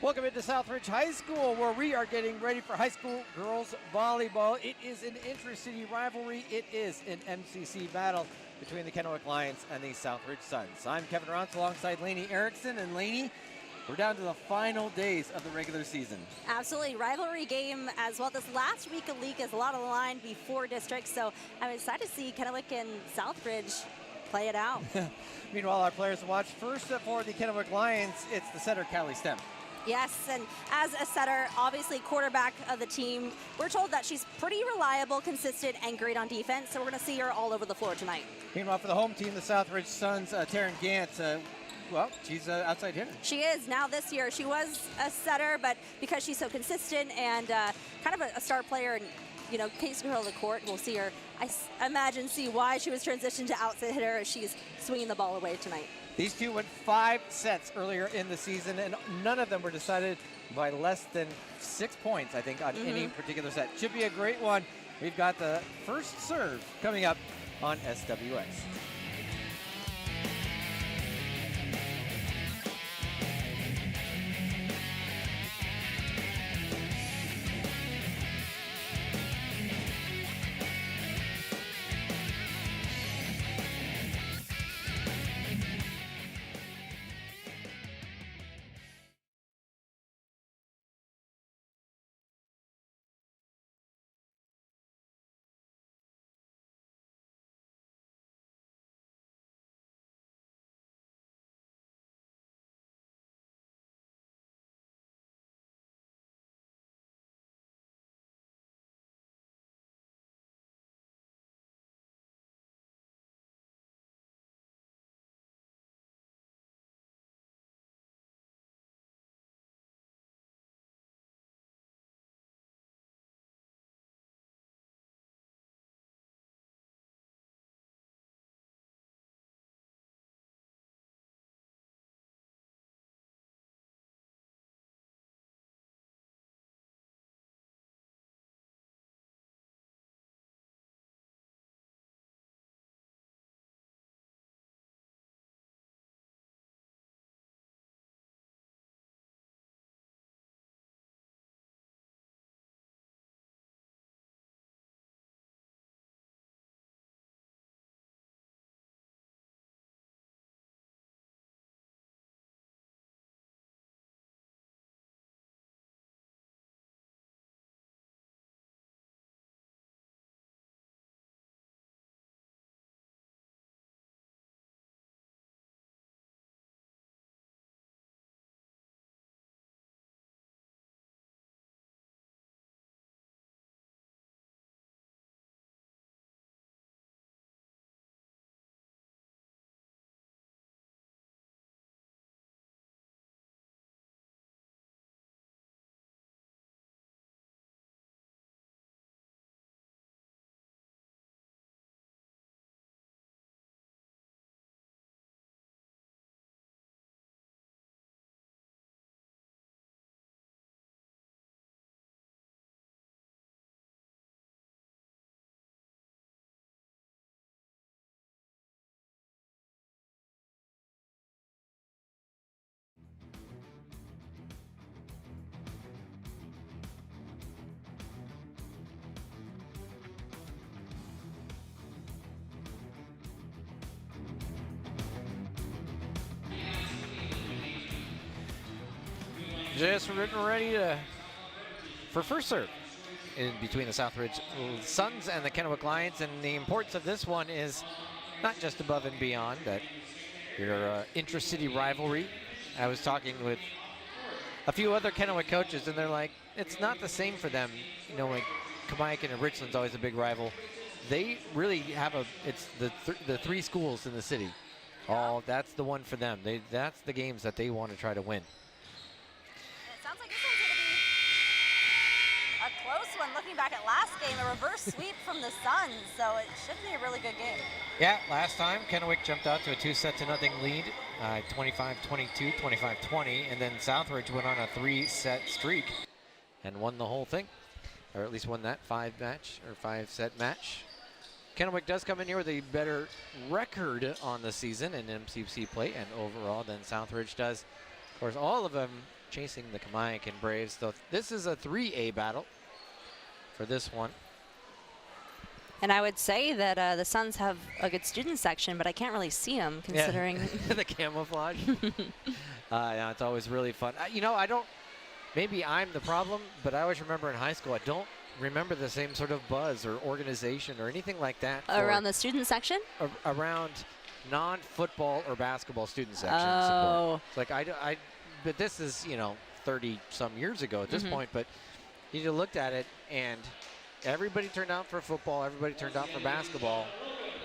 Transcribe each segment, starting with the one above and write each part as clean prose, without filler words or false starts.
Welcome into Southridge High School, where we are getting ready for high school girls volleyball. It is an intra-city rivalry. It is an MCC battle between the Kennewick Lions and the Southridge Suns. I'm Kevin Rauntz alongside Lainey Erickson. And Lainey, we're down to the final days of the regular season. Absolutely. Rivalry game as well. This last week of league is a lot on the line before districts, so I'm excited to see Kennewick and Southridge play it out. Meanwhile, our players watch first for the Kennewick Lions. It's the setter, Callie Stem. Yes, and as a setter, obviously quarterback of the team, we're told that she's pretty reliable, consistent, and great on defense, so we're going to see her all over the floor tonight. Meanwhile, for the home team, the Southridge Suns, Taryn Gant, well, she's an outside hitter. She is now this year. She was a setter, but because she's so consistent and kind of a star player and, you know, takes control of the court, we'll see her, I imagine, see why she was transitioned to outside hitter as she's swinging the ball away tonight. These two went 5 sets earlier in the season, and none of them were decided by less than 6 points, I think, on any particular set. Should be a great one. We've got the first serve coming up on SWX. Just ready for first serve in between the Southridge Suns and the Kennewick Lions. And the importance of this one is not just above and beyond that your intra-city rivalry. I was talking with a few other Kennewick coaches, and they're like, it's not the same for them. You know, like Kennewick and Richland's always a big rival. They really have it's the three schools in the city. Oh, that's the one for them. That's the games that they want to try to win. Sounds like this one's going to be a close one. Looking back at last game, a reverse sweep from the Suns, so it should be a really good game. Yeah, last time Kennewick jumped out to a 2-0 lead, 25-22, 25-20, and then Southridge went on a 3-set streak and won the whole thing, or at least won that 5-set match. Kennewick does come in here with a better record on the season in MCC play and overall than Southridge does. Of course, all of them chasing the Kennewick Braves. So this is a 3A battle for this one. And I would say that the Suns have a good student section, but I can't really see them considering the camouflage. Yeah, it's always really fun. You know, I don't, maybe I'm the problem, but I always remember in high school, I don't remember the same sort of buzz or organization or anything like that. Around the student section? Around non-football or basketball student section support. It's like, but this is, you know, 30 some years ago at this point, but you looked at it and everybody turned out for football, everybody turned out for basketball,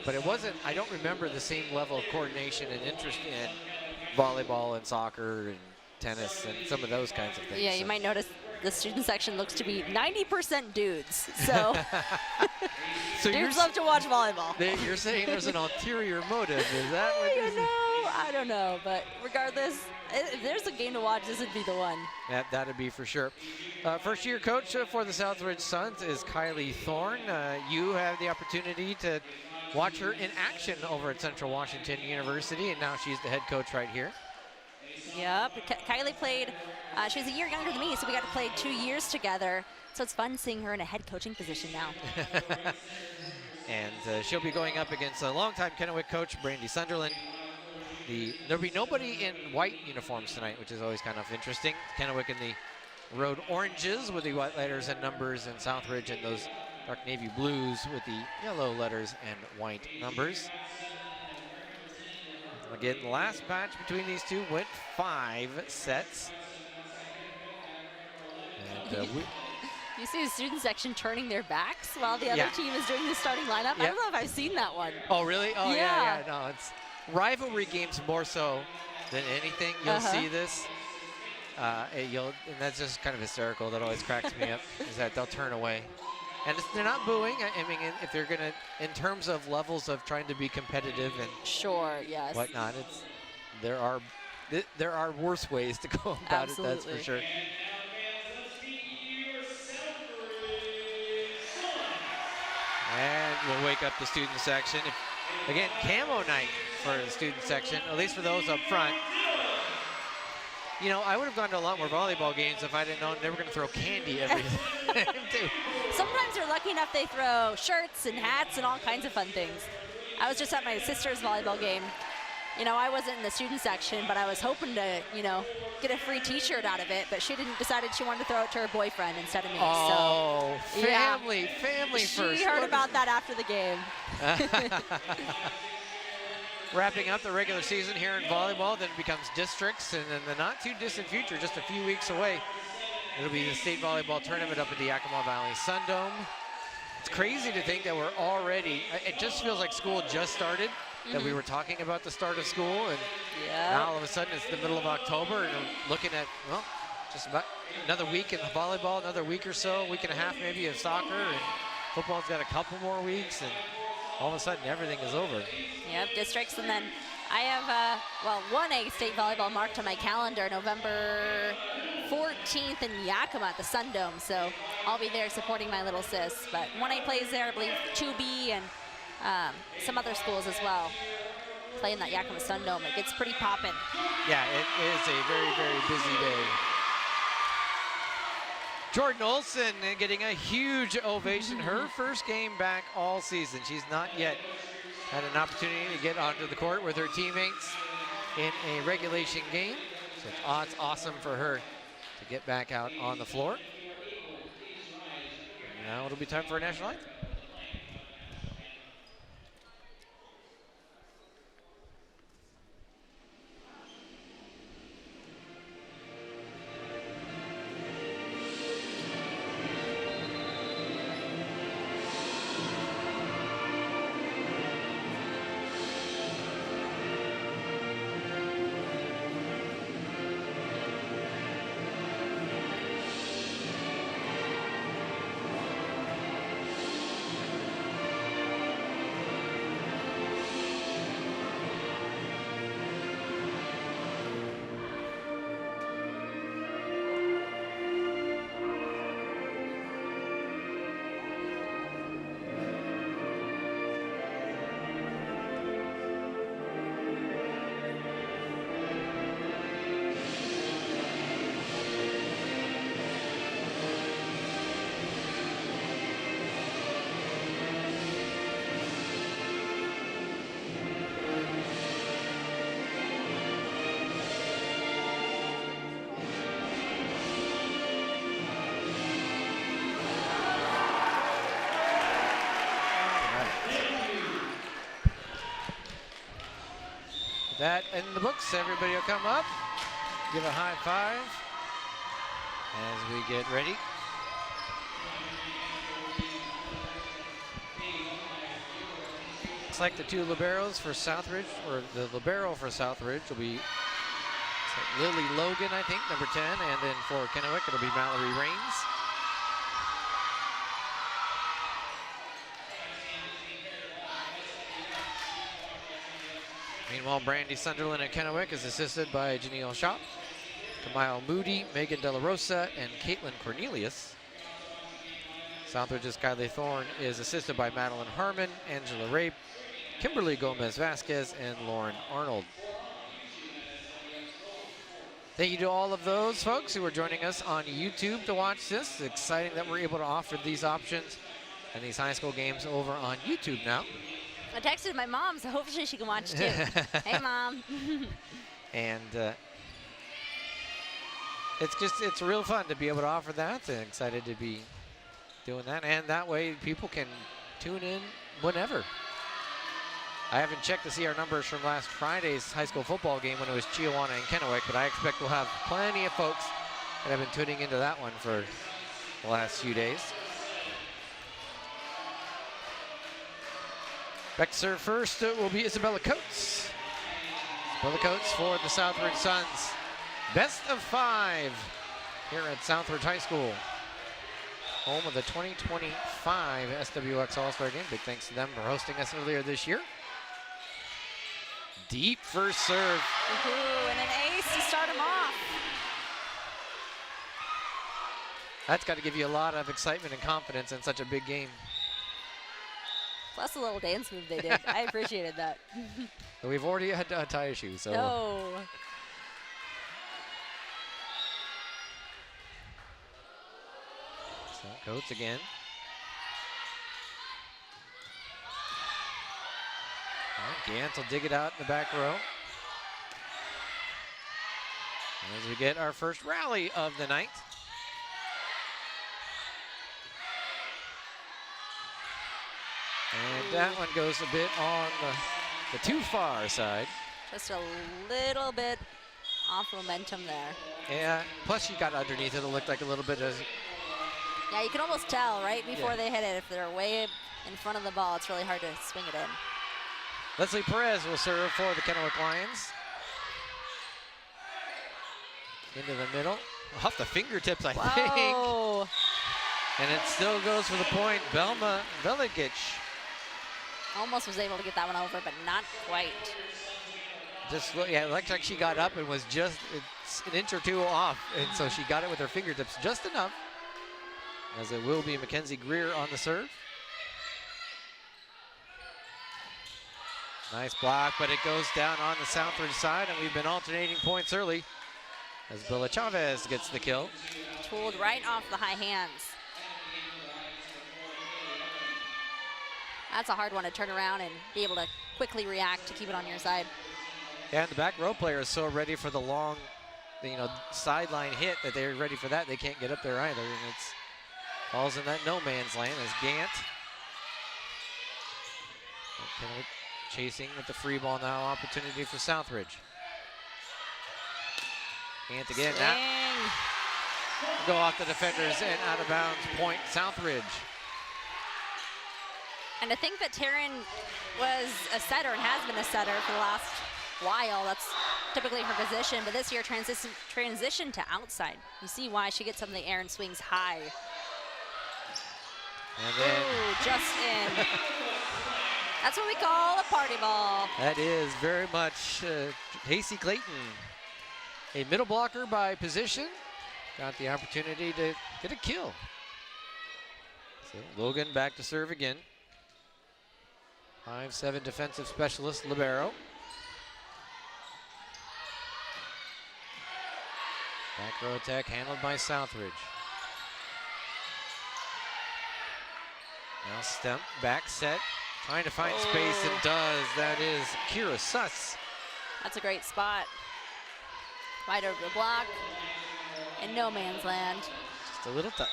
but it wasn't, I don't remember the same level of coordination and interest in volleyball and soccer and tennis and some of those kinds of things. Yeah, you might notice the student section looks to be 90% dudes, so, so dudes love to watch volleyball. You're saying there's an ulterior motive, is that what this is? I don't know, but regardless, if there's a game to watch, this would be the one. That'd be for sure. First year coach for the Southridge Suns is Kylie Thorne. You have the opportunity to watch her in action over at Central Washington University, and now she's the head coach right here. Yep, Kylie played, she was a year younger than me, so we got to play 2 years together. So it's fun seeing her in a head coaching position now. And she'll be going up against a longtime Kennewick coach, Brandy Sunderland. There'll be nobody in white uniforms tonight, which is always kind of interesting. Kennewick in the road oranges with the white letters and numbers, and Southridge in those dark navy blues with the yellow letters and white numbers. Again, the last match between these two went 5 sets. And you see the student section turning their backs while the other team is doing the starting lineup. I don't know if I've seen that one. Oh, really? Oh, yeah. No, it's rivalry games more so than anything. You'll see this. And that's just kind of hysterical. That always cracks me up, is that they'll turn away. And they're not booing. I mean, if they're going to, in terms of levels of trying to be competitive and whatnot, there are worse ways to go about it, that's for sure. And we'll wake up the student section. Again, camo night for the student section, at least for those up front. You know, I would have gone to a lot more volleyball games if I didn't know they were going to throw candy every time, too. Sometimes they're lucky enough they throw shirts and hats and all kinds of fun things. I was just at my sister's volleyball game. You know, I wasn't in the student section, but I was hoping to, you know, get a free T-shirt out of it. But she decided she wanted to throw it to her boyfriend instead of me. Oh, so, family first. She heard about that after the game. Wrapping up the regular season here in volleyball, then it becomes districts, and in the not too distant future, just a few weeks away, it'll be the state volleyball tournament up at the Yakima Valley Sun Dome. It's crazy to think that we're already, it just feels like school just started, that we were talking about the start of school, and now all of a sudden it's the middle of October, and we're looking at, well, just about another week in volleyball, another week or so, week and a half maybe of soccer, and football's got a couple more weeks, and all of a sudden everything is over. Yep, districts, and then I have, 1A state volleyball marked on my calendar, November 14th in Yakima at the Sun Dome, so I'll be there supporting my little sis. But 1A plays there, I believe 2B and some other schools as well play in that Yakima Sun Dome. It gets pretty poppin'. Yeah, it is a very, very busy day. Jordan Olson getting a huge ovation. Her first game back all season. She's not yet had an opportunity to get onto the court with her teammates in a regulation game. So it's awesome for her to get back out on the floor. Now it'll be time for a national anthem. that in the books, everybody will come up, give a high five as we get ready. Looks like the two liberos for Southridge, or the libero for Southridge will be Lily Logan, I think, number 10, and then for Kennewick, it'll be Mallory Rains. Meanwhile, Brandy Sunderland at Kennewick is assisted by Janelle Shop, Kamile Moody, Megan De La Rosa, and Caitlin Cornelius. Southridge's Kylie Thorne is assisted by Madeline Harmon, Angela Rape, Kimberly Gomez Vasquez, and Lauren Arnold. Thank you to all of those folks who are joining us on YouTube to watch this. It's exciting that we're able to offer these options and these high school games over on YouTube now. I texted my mom, so hopefully she can watch too. Hey, Mom. And it's real fun to be able to offer that, and excited to be doing that. And that way people can tune in whenever. I haven't checked to see our numbers from last Friday's high school football game when it was Chiawana and Kennewick, but I expect we'll have plenty of folks that have been tuning into that one for the last few days. Back to serve first will be Isabella Coates. Isabella Coates for the Southridge Suns. Best of 5 here at Southridge High School. Home of the 2025 SWX All-Star Game. Big thanks to them for hosting us earlier this year. Deep first serve. Ooh, and an ace to start him off. That's got to give you a lot of excitement and confidence in such a big game. Plus the little dance move they did. I appreciated that. We've already had to tie a shoe, so. No. So Coates again. Gantz will dig it out in the back row. As we get our first rally of the night. And that one goes a bit on the too far side. Just a little bit off momentum there. Yeah, plus you got underneath it. It looked like a little bit of. Yeah, you can almost tell right before they hit it. If they're way in front of the ball, it's really hard to swing it in. Leslie Perez will serve for the Kennewick Lions. Into the middle. Off the fingertips, I think. And it still goes for the point. Belma Veligic. Almost was able to get that one over, but not quite. Just, yeah, it looked like she got up and was just an inch or two off. And so she got it with her fingertips just enough. As it will be Mackenzie Greer on the serve. Nice block, but it goes down on the Southridge side, and we've been alternating points early as Bella Chavez gets the kill. Tooled right off the high hands. That's a hard one to turn around and be able to quickly react to keep it on your side. Yeah, and the back row player is so ready for the long, sideline hit that they're ready for that. They can't get up there either, and it's falls in that no man's land as Gant. Chasing with the free ball now, opportunity for Southridge. Gant again, now go off the defenders and out of bounds, point Southridge. And to think that Taryn was a setter and has been a setter for the last while, that's typically her position, but this year transition to outside. You see why she gets up in the air and swings high. And then, ooh, just in. That's what we call a party ball. That is very much Casey Clayton. A middle blocker by position. Got the opportunity to get a kill. So Logan back to serve again. 5'7" defensive specialist, libero. Back row attack handled by Southridge. Now Stemp, back set. Trying to find space and does. That is Kira Suss. That's a great spot. Right over the block. In no man's land. Just a little touch.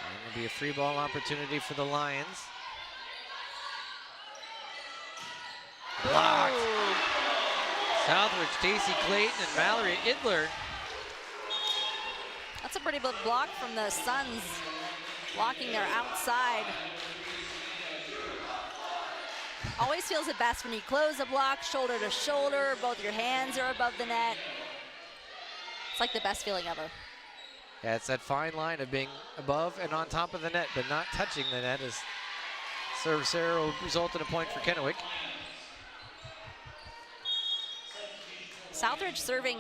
And be a free ball opportunity for the Lions. Blocked. Southridge, Stacey Clayton, and Mallory Idler. That's a pretty big block from the Suns, blocking their outside. Always feels it best when you close a block, shoulder to shoulder, both your hands are above the net. It's like the best feeling ever. Yeah, it's that fine line of being above and on top of the net, but not touching the net, as serve error will result in a point for Kennewick. Southridge serving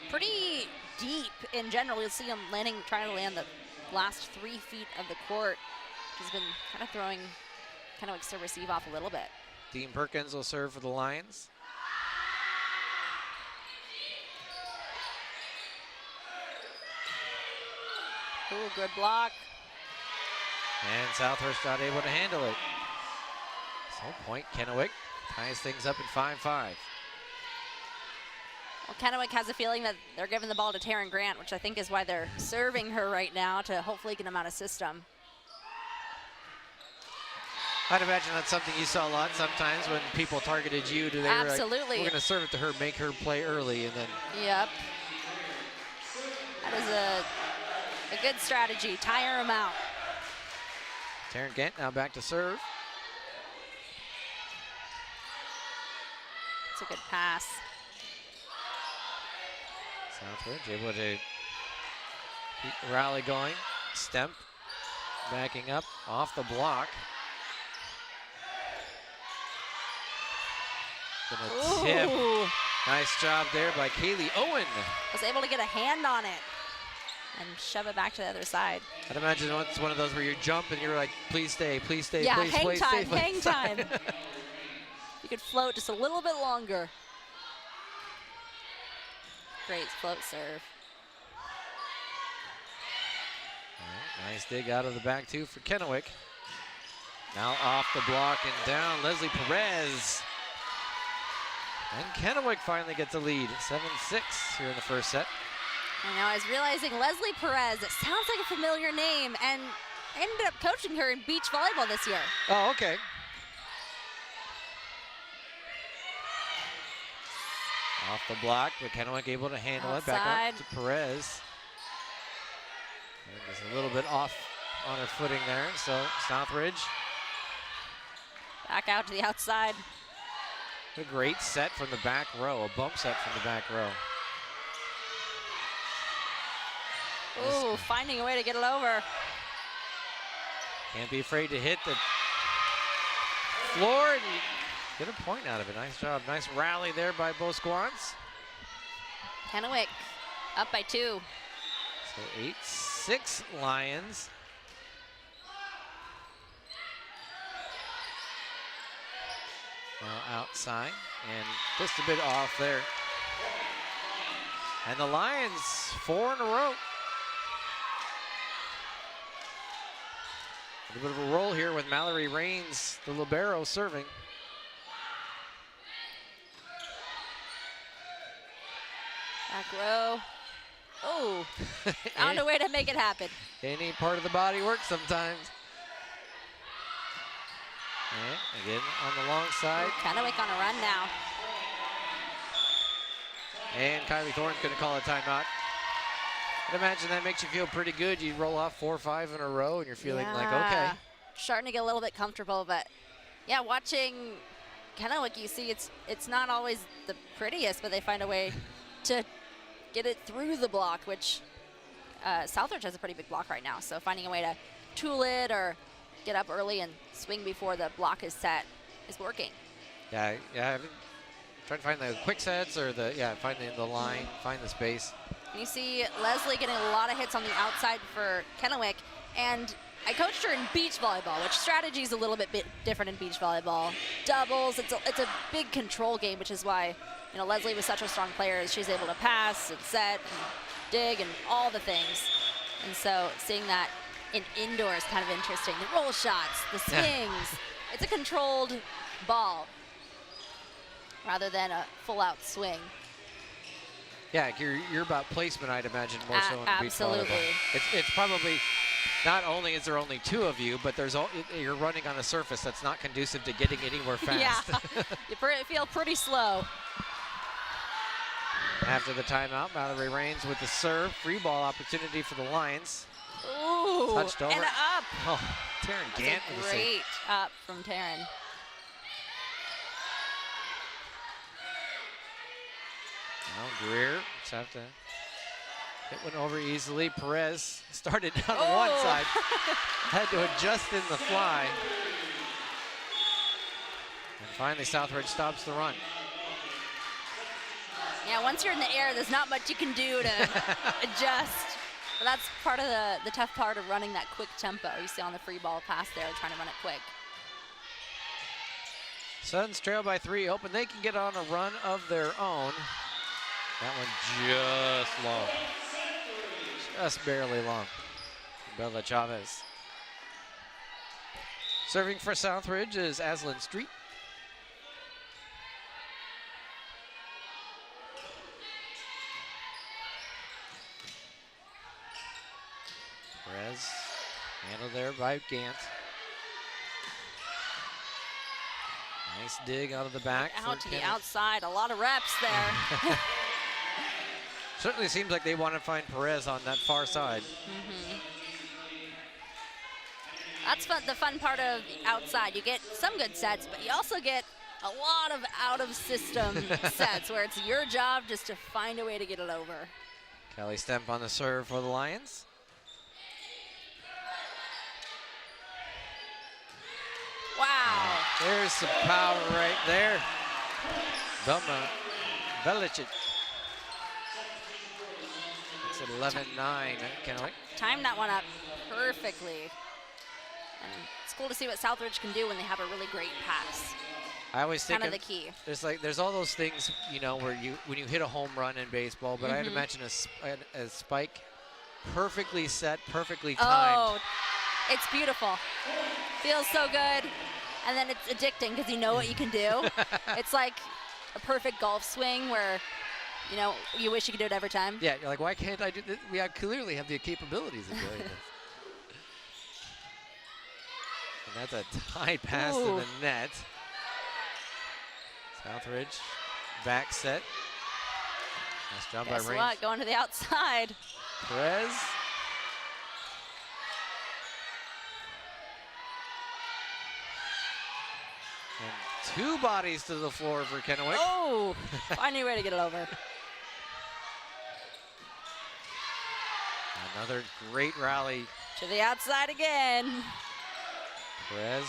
pretty deep in general. You'll see them landing, trying to land the last 3 feet of the court, which has been kind of throwing Kennewick's serve receive off a little bit. Dean Perkins will serve for the Lions. Ooh, good block. And Southhurst not able to handle it. So point Kennewick ties things up at 5-5. Well, Kennewick has a feeling that they're giving the ball to Taryn Grant, which I think is why they're serving her right now to hopefully get him out of system. I'd imagine that's something you saw a lot sometimes when people targeted you. They Absolutely. Were like, we're going to serve it to her, make her play early, and then. Yep. That is a good strategy. Tire him out. Taryn Grant now back to serve. It's a good pass. Southridge able to keep the rally going. Stemp backing up off the block. Gonna tip. Nice job there by Kaylee Owen. Was able to get a hand on it and shove it back to the other side. I'd imagine it's one of those where you jump and you're like, please stay, please stay, yeah, please hang stay. time, hang time. You could float just a little bit longer. Great float serve. All right, nice dig out of the back two for Kennewick. Now off the block and down, Leslie Perez. And Kennewick finally gets a lead, 7-6 here in the first set. I know, I was realizing Leslie Perez, it sounds like a familiar name, and I ended up coaching her in beach volleyball this year. Oh, okay. Off the block, but Kennewick able to handle it. Back up to Perez. And just a little bit off on her footing there, so Southridge. Back out to the outside. A great set from the back row, a bump set from the back row. Ooh, finding a way to get it over. Can't be afraid to hit the floor and get a point out of it. Nice job. Nice rally there by both squads. Kennewick up by 2. So 8-6 Lions. Now outside and just a bit off there. And the Lions 4 in a row. A bit of a roll here with Mallory Rains, the libero, serving. Back row. Oh, found a way to make it happen. Any part of the body works sometimes. And again on the long side. Kennewick on a run now. And Kylie Thorne's going to call a timeout. I'd imagine that makes you feel pretty good. You roll off 4 or 5 in a row and you're feeling like, okay. Starting to get a little bit comfortable, but yeah, watching Kennewick, you see it's not always the prettiest, but they find a way to get it through the block, which Southridge has a pretty big block right now. So finding a way to tool it or get up early and swing before the block is set is working. Yeah, I've been trying to find the quick sets or find the line, find the space. And you see Leslie getting a lot of hits on the outside for Kennewick, and I coached her in beach volleyball, which strategy is a little bit different in beach volleyball. Doubles, it's a big control game, which is why Leslie was such a strong player. She's able to pass and set and dig and all the things. And so seeing that in indoor is kind of interesting. The roll shots, the swings. It's a controlled ball rather than a full-out swing. Yeah, you're about placement, I'd imagine, more so in beach volleyball. Absolutely. It's probably not only is there only 2 of you, but you're running on a surface that's not conducive to getting anywhere fast. Yeah, you feel pretty slow. After the timeout, Mallory Rains with the serve. Free ball opportunity for the Lions. Ooh, touched over. And up. Oh, Taryn Gant That's with a the save. great up from Taryn. Now Greer just have to hit one over easily. Perez started on one side, had to adjust in the fly. And finally, Southridge stops the run. Yeah, once you're in the air, there's not much you can do to adjust. But that's part of the tough part of running that quick tempo. You see on the free ball pass there, trying to run it quick. Suns trail by 3, hoping they can get on a run of their own. That one just long. Just barely long. Bella Chavez. Serving for Southridge is Aslan Street. Perez handled there by Gant. Nice dig out of the back. Out to the outside, a lot of reps there. Certainly seems like they want to find Perez on that far side. That's the fun part of outside. You get some good sets, but you also get a lot of out-of-system sets where it's your job just to find a way to get it over. Kelly Stemp on the serve for the Lions. Wow. There's some power right there. Belma Velicic. It's 11-9, Kennewick. Timed that one up perfectly. And it's cool to see what Southridge can do when they have a really great pass. I always think kind of the key. There's all those things, you know, where when you hit a home run in baseball, but I'd imagine a spike perfectly set, perfectly timed. Oh, it's beautiful. Feels so good. And then it's addicting because you know what you can do. It's like a perfect golf swing where, you know, you wish you could do it every time. Yeah, you're like, why can't I do this? We clearly have the capabilities of doing this. And that's a high pass to the net. Southridge back set. Nice job by Rains. Guess what? Going to the outside. Perez. And 2 bodies to the floor for Kennewick. Oh, find a way to get it over. Another great rally. To the outside again. Perez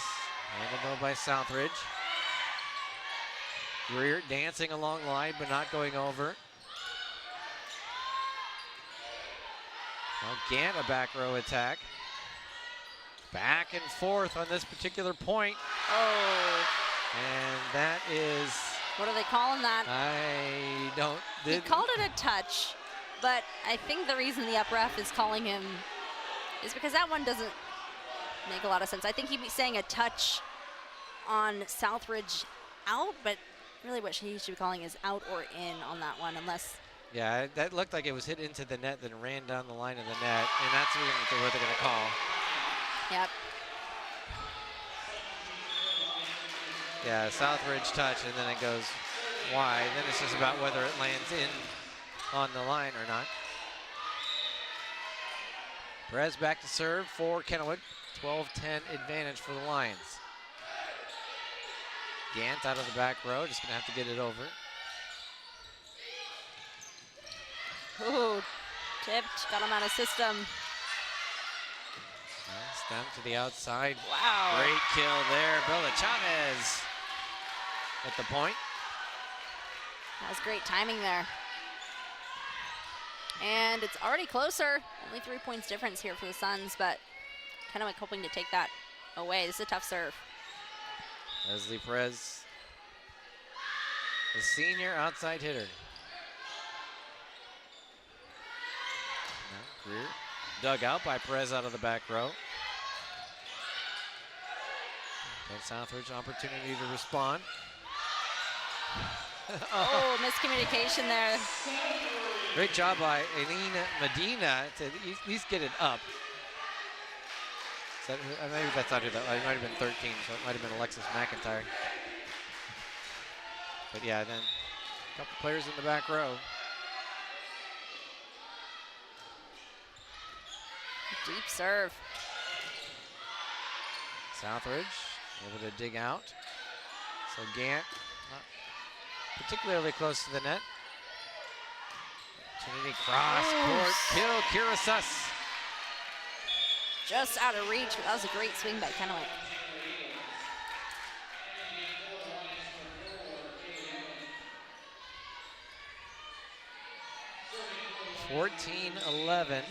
handled by Southridge. Greer dancing along the line, but not going over. Now Gant, a back row attack. Back and forth on this particular point. Oh. And that is... What are they calling that? I don't... He called it a touch, but I think the reason the up ref is calling him is because that one doesn't make a lot of sense. I think he'd be saying a touch on Southridge out, but really what he should be calling is out or in on that one, unless... Yeah, that looked like it was hit into the net, then ran down the line of the net, and that's what they're going to call. Yep. Yeah, Southridge touch, and then it goes wide. Then it's just about whether it lands in on the line or not. Perez back to serve for Kennewick. 12-10 advantage for the Lions. Gant out of the back row, just gonna have to get it over. Ooh, tipped, got him out of system. Stem to the outside. Wow. Great kill there. Bella Chavez at the point. That was great timing there. And it's already closer. Only 3 points difference here for the Suns, but Kennewick hoping to take that away. This is a tough serve. Leslie Perez, the senior outside hitter. Now Greer dug out by Perez out of the back row. And Southridge opportunity to respond. Oh, miscommunication there. Great job by Elena Medina to at least get it up. Maybe that's not who that. It might have been 13, so it might have been Alexis McIntyre. But yeah, then a couple players in the back row. Deep serve. Southridge able to dig out. So Gant not particularly close to the net. Opportunity cross court kill. Kira Suss. Just out of reach, but that was a great swing by Kennewick. (14-11).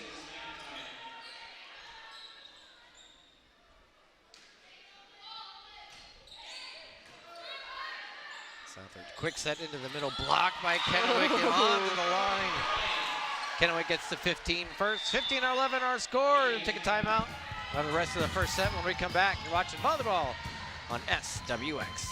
Southridge, quick set into the middle, blocked by Kennewick and onto the line. Kennewick gets to 15 first. 15-11 our score. Take a timeout. We'll have the rest of the first set when we come back. You're watching volleyball on SWX.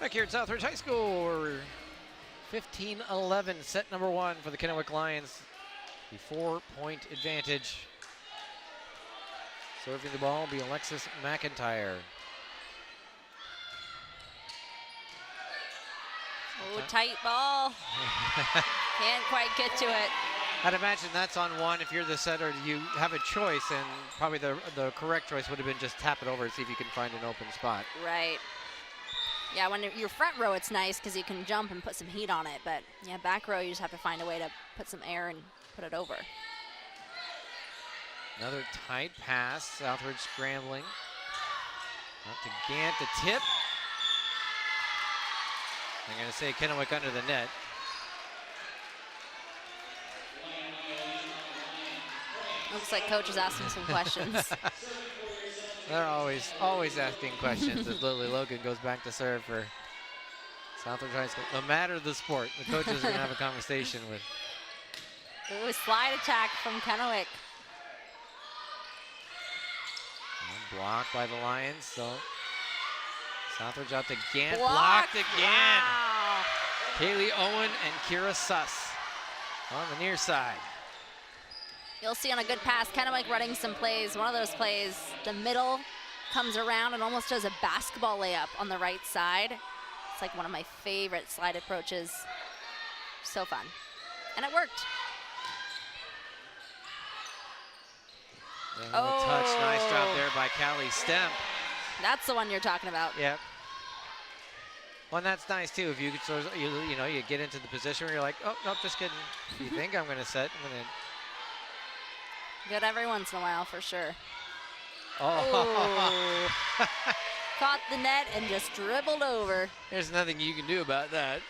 Back here at Southridge High School, we're 15-11, set number one for the Kennewick Lions. The 4-point advantage. Serving the ball will be Alexis McIntyre. Oh, tight ball. Can't quite get to it. I'd imagine that's on one. If you're the setter, you have a choice, and probably the correct choice would have been just tap it over and see if you can find an open spot. Right. Yeah, when you're front row, it's nice because you can jump and put some heat on it. But yeah, back row, you just have to find a way to put some air and put it over. Another tight pass. Southridge scrambling. Up to Gant, the tip. I'm going to say Kennewick under the net. Looks like coach is asking some questions. They're always asking questions as Lily Logan goes back to serve for Southridge High School. No matter the sport, the coaches are going to have a conversation with. Ooh, slide attack from Kennewick. And blocked by the Lions, so Southridge out to Gant. Blocked again. Wow. Kaylee Owen and Kira Suss on the near side. You'll see on a good pass, Kennewick running some plays. One of those plays, the middle comes around and almost does a basketball layup on the right side. It's like one of my favorite slide approaches. So fun. And it worked. Oh, touch, nice drop there by Callie Stemp. That's the one you're talking about. Yep. Well, and that's nice too. If you could sort of, you know, you get into the position where you're like, oh, nope, just kidding. You think I'm going to set? I'm going to. Good every once in a while, for sure. Oh. Caught the net and just dribbled over. There's nothing you can do about that.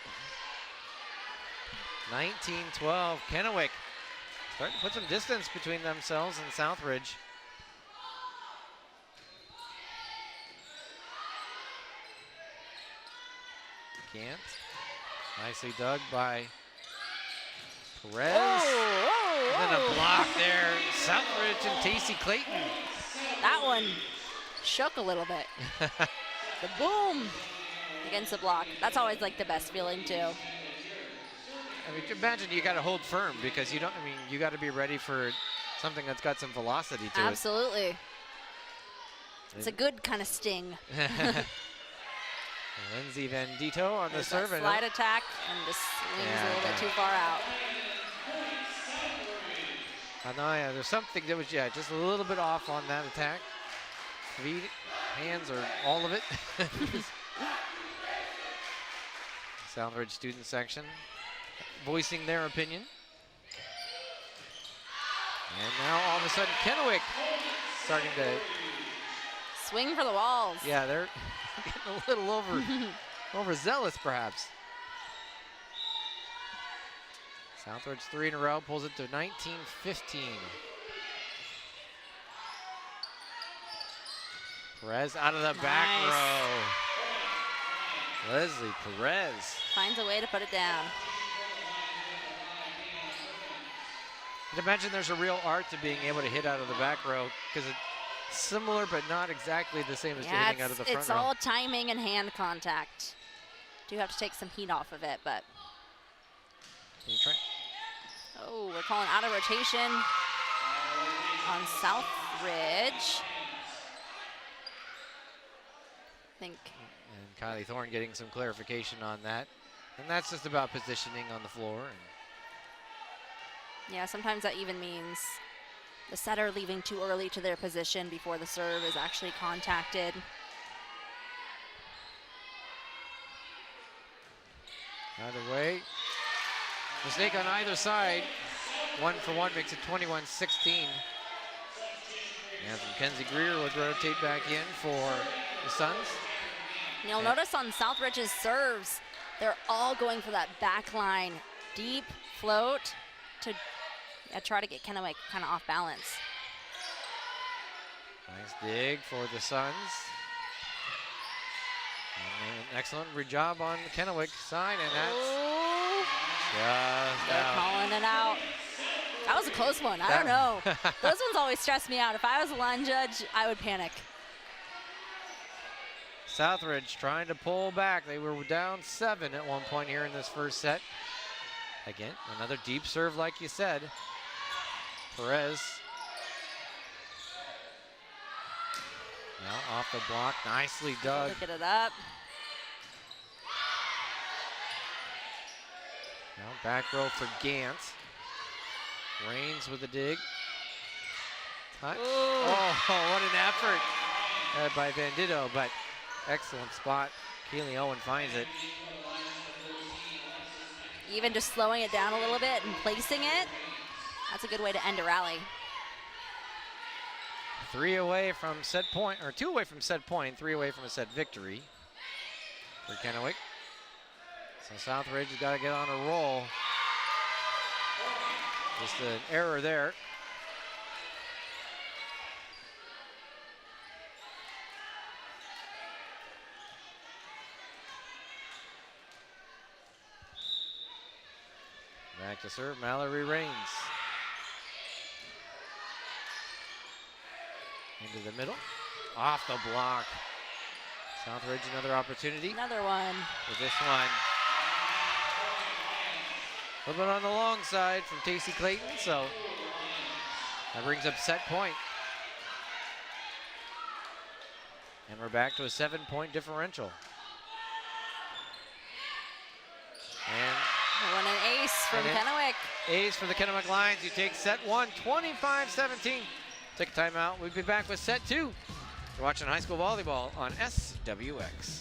19-12, Kennewick starting to put some distance between themselves and Southridge. Gant, nicely dug by Perez. And then a block there, Southridge and Tacey Clayton. That one shook a little bit. The boom against the block. That's always like the best feeling too. I mean, imagine you got to hold firm because you don't. I mean, you got to be ready for something that's got some velocity to it. Absolutely. It's a good kind of sting. Lindsay Vendito on the There's serve. that slide attack and just swings a little bit too far out. Anaya, there's something that was, just a little bit off on that attack. Feet, hands, or all of it. Southridge student section voicing their opinion. And now all of a sudden Kennewick starting to swing for the walls. Yeah, they're getting a little overzealous perhaps. Southridge 3 in a row, pulls it to 19-15. Perez out of the back row. Leslie Perez finds a way to put it down. I'd imagine there's a real art to being able to hit out of the back row because it's similar but not exactly the same as hitting out of the front row. It's all timing and hand contact. Do have to take some heat off of it, but. Can you try? Oh, we're calling out of rotation on Southridge. I think. And Kylie Thorne getting some clarification on that. And that's just about positioning on the floor. Yeah, sometimes that even means the setter leaving too early to their position before the serve is actually contacted. Either way, mistake on either side. 1 for 1 makes it 21-16. And Mackenzie Greer would rotate back in for the Suns. You'll notice on Southridge's serves, they're all going for that back line, deep float to try to get Kennewick kind of off balance. Nice dig for the Suns. And an excellent job on the Kennewick side, and that's just they're out. calling it out. That was a close one. I don't know. Those ones always stress me out. If I was a line judge, I would panic. Southridge trying to pull back. They were down 7 at one point here in this first set. Again, another deep serve like you said. Perez. Now off the block, nicely dug. Look it up. Now back row for Gantz. Reigns with the dig. Touch. Oh, what an effort by Bandito, but excellent spot. Keely Owen finds it. Even just slowing it down a little bit and placing it, that's a good way to end a rally. 3 away from set point, or 2 away from set point, 3 away from a set victory for Kennewick. So Southridge has got to get on a roll. Just an error there. Back to serve, Mallory Reigns. Into the middle, off the block. Southridge another opportunity. Another one. With this one. A little bit on the long side from Tacey Clayton, so that brings up set point. And we're back to a 7-point differential. And one an ace from Kennewick. Ace for the Kennewick Lions. You take set 1, 25-17. Take a timeout. We'll be back with set 2. You're watching high school volleyball on SWX.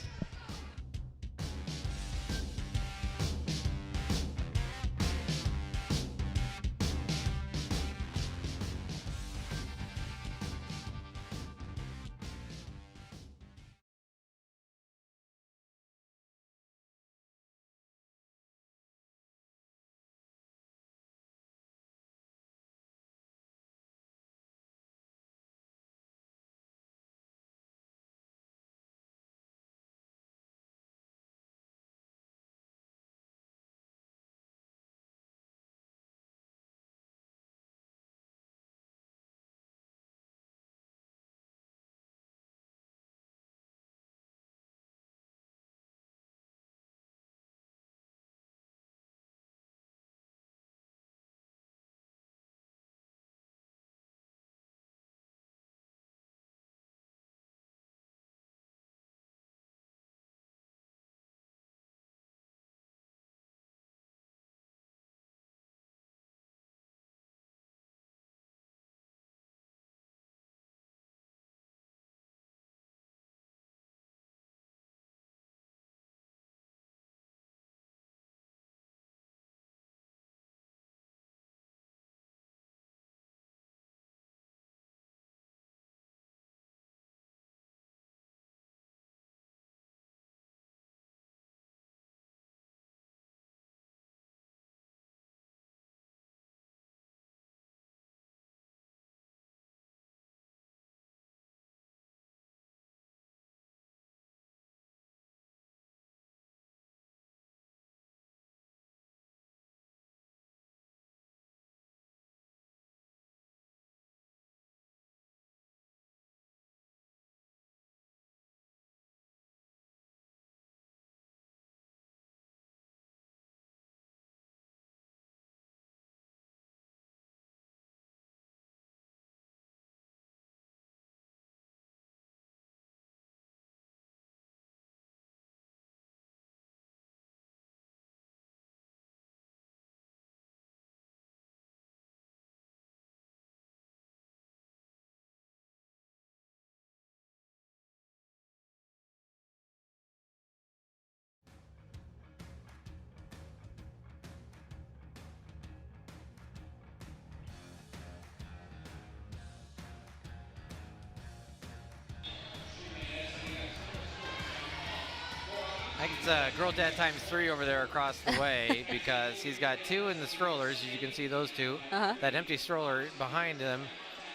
That's girl dad times 3 over there across the way because he's got 2 in the strollers, as you can see those 2. That empty stroller behind him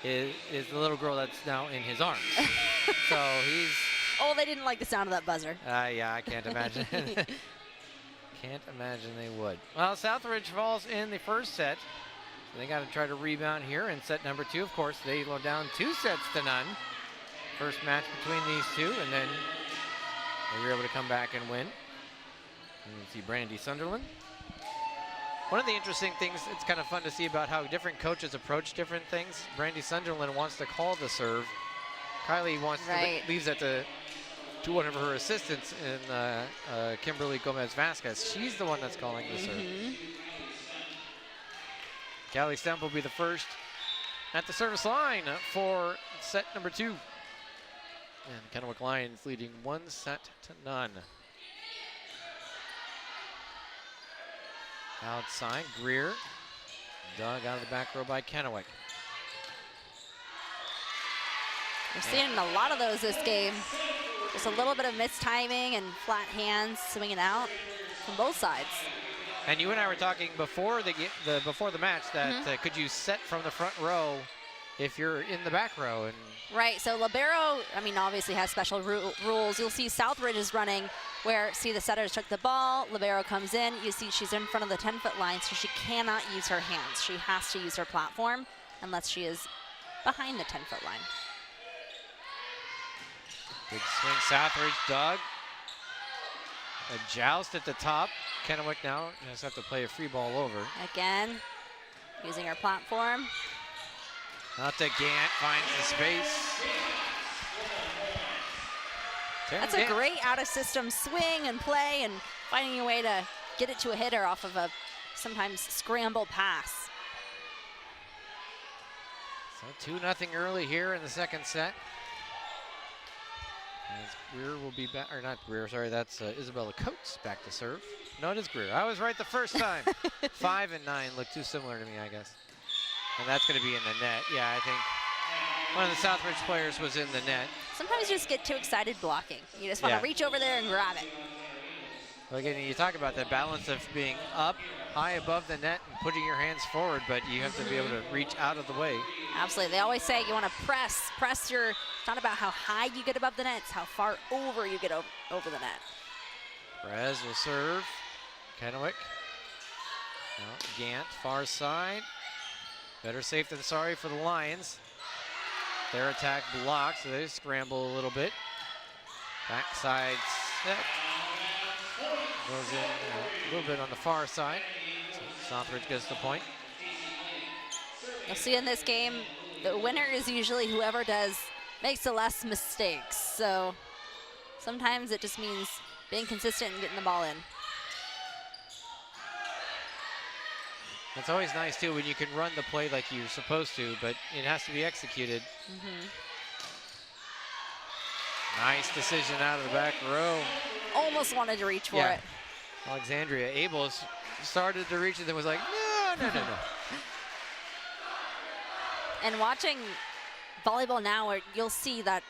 is the little girl that's now in his arms. So he's... Oh, they didn't like the sound of that buzzer. Yeah, I can't imagine. Can't imagine they would. Well, Southridge falls in the first set. So they got to try to rebound here in set number 2. Of course, they go down 2 sets to none. First match between these 2, and then they were able to come back and win. And you see Brandy Sunderland. One of the interesting things, it's kind of fun to see about how different coaches approach different things. Brandy Sunderland wants to call the serve. Kylie wants to leaves that to one of her assistants in Kimberly Gomez-Vasquez. She's the one that's calling the serve. Callie Stemp will be the first at the service line for set number 2. And Kennewick Lions leading 1-0. Outside, Greer. Dug out of the back row by Kennewick. We're seeing a lot of those this game. Just a little bit of mistiming and flat hands swinging out from both sides. And you and I were talking before the match that could you set from the front row if you're in the back row? And right, so libero, I mean, obviously has special rules. You'll see Southridge is running where, see, the setters took the ball, libero comes in, you see she's in front of the 10-foot line, so she cannot use her hands. She has to use her platform unless she is behind the 10-foot line. Big swing, Southridge, dug. A joust at the top. Kennewick now just have to play a free ball over. Again, using her platform. Out to Gant, finds the space. That's a great out-of-system swing and play and finding a way to get it to a hitter off of a sometimes scramble pass. So 2-0 early here in the second set. As Greer will be back, or not Greer, sorry, that's Isabella Coates back to serve. No, it is Greer. I was right the first time. 5 and 9 look too similar to me, I guess. And that's going to be in the net. Yeah, I think one of the Southridge players was in the net. Sometimes you just get too excited blocking. You just want to reach over there and grab it. Well, again, you talk about the balance of being up high above the net and putting your hands forward, but you have to be able to reach out of the way. Absolutely. They always say you want to press your, it's not about how high you get above the net, it's how far over you get over the net. Perez will serve. Kennewick. Now Gant, far side. Better safe than sorry for the Lions. Their attack blocked, so they scramble a little bit. Backside set. Goes in a little bit on the far side. So Southridge gets the point. You'll see in this game, the winner is usually whoever makes the less mistakes. So sometimes it just means being consistent and getting the ball in. It's always nice too when you can run the play like you're supposed to, but it has to be executed. Nice decision out of the back row. Almost wanted to reach for it. Alexandria Abel started to reach it, then was like, no. And watching volleyball now, where you'll see that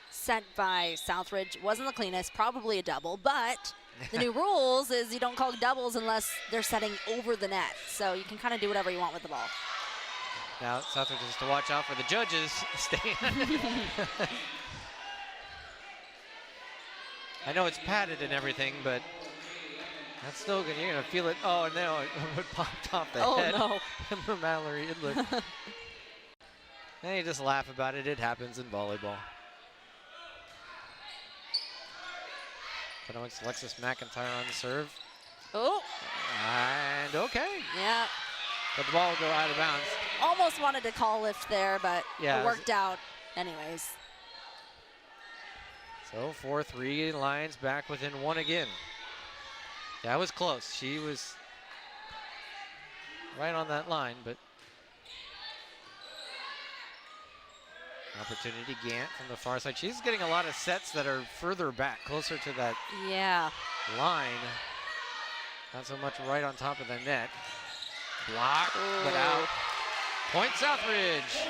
set by Southridge wasn't the cleanest, probably a double, but the new rules is you don't call doubles unless they're setting over the net. So you can kind of do whatever you want with the ball. Now Southridge has to watch out for the judges staying. I know it's padded and everything, but that's still good. You're going to feel it. Oh, no, it popped off the head. Oh, no. For Mallory Idler. And you just laugh about it. It happens in volleyball. Kennewick's Alexis McIntyre on the serve. Oh. And okay. Yeah. But the ball will go out of bounds. Almost wanted to call lift there, but yeah, it worked out anyways. So 4-3, Lions back within 1 again. That was close. She was right on that line, but opportunity Gant from the far side. She's getting a lot of sets that are further back, closer to that line. Not so much right on top of the net. Blocked, but out. Point Southridge.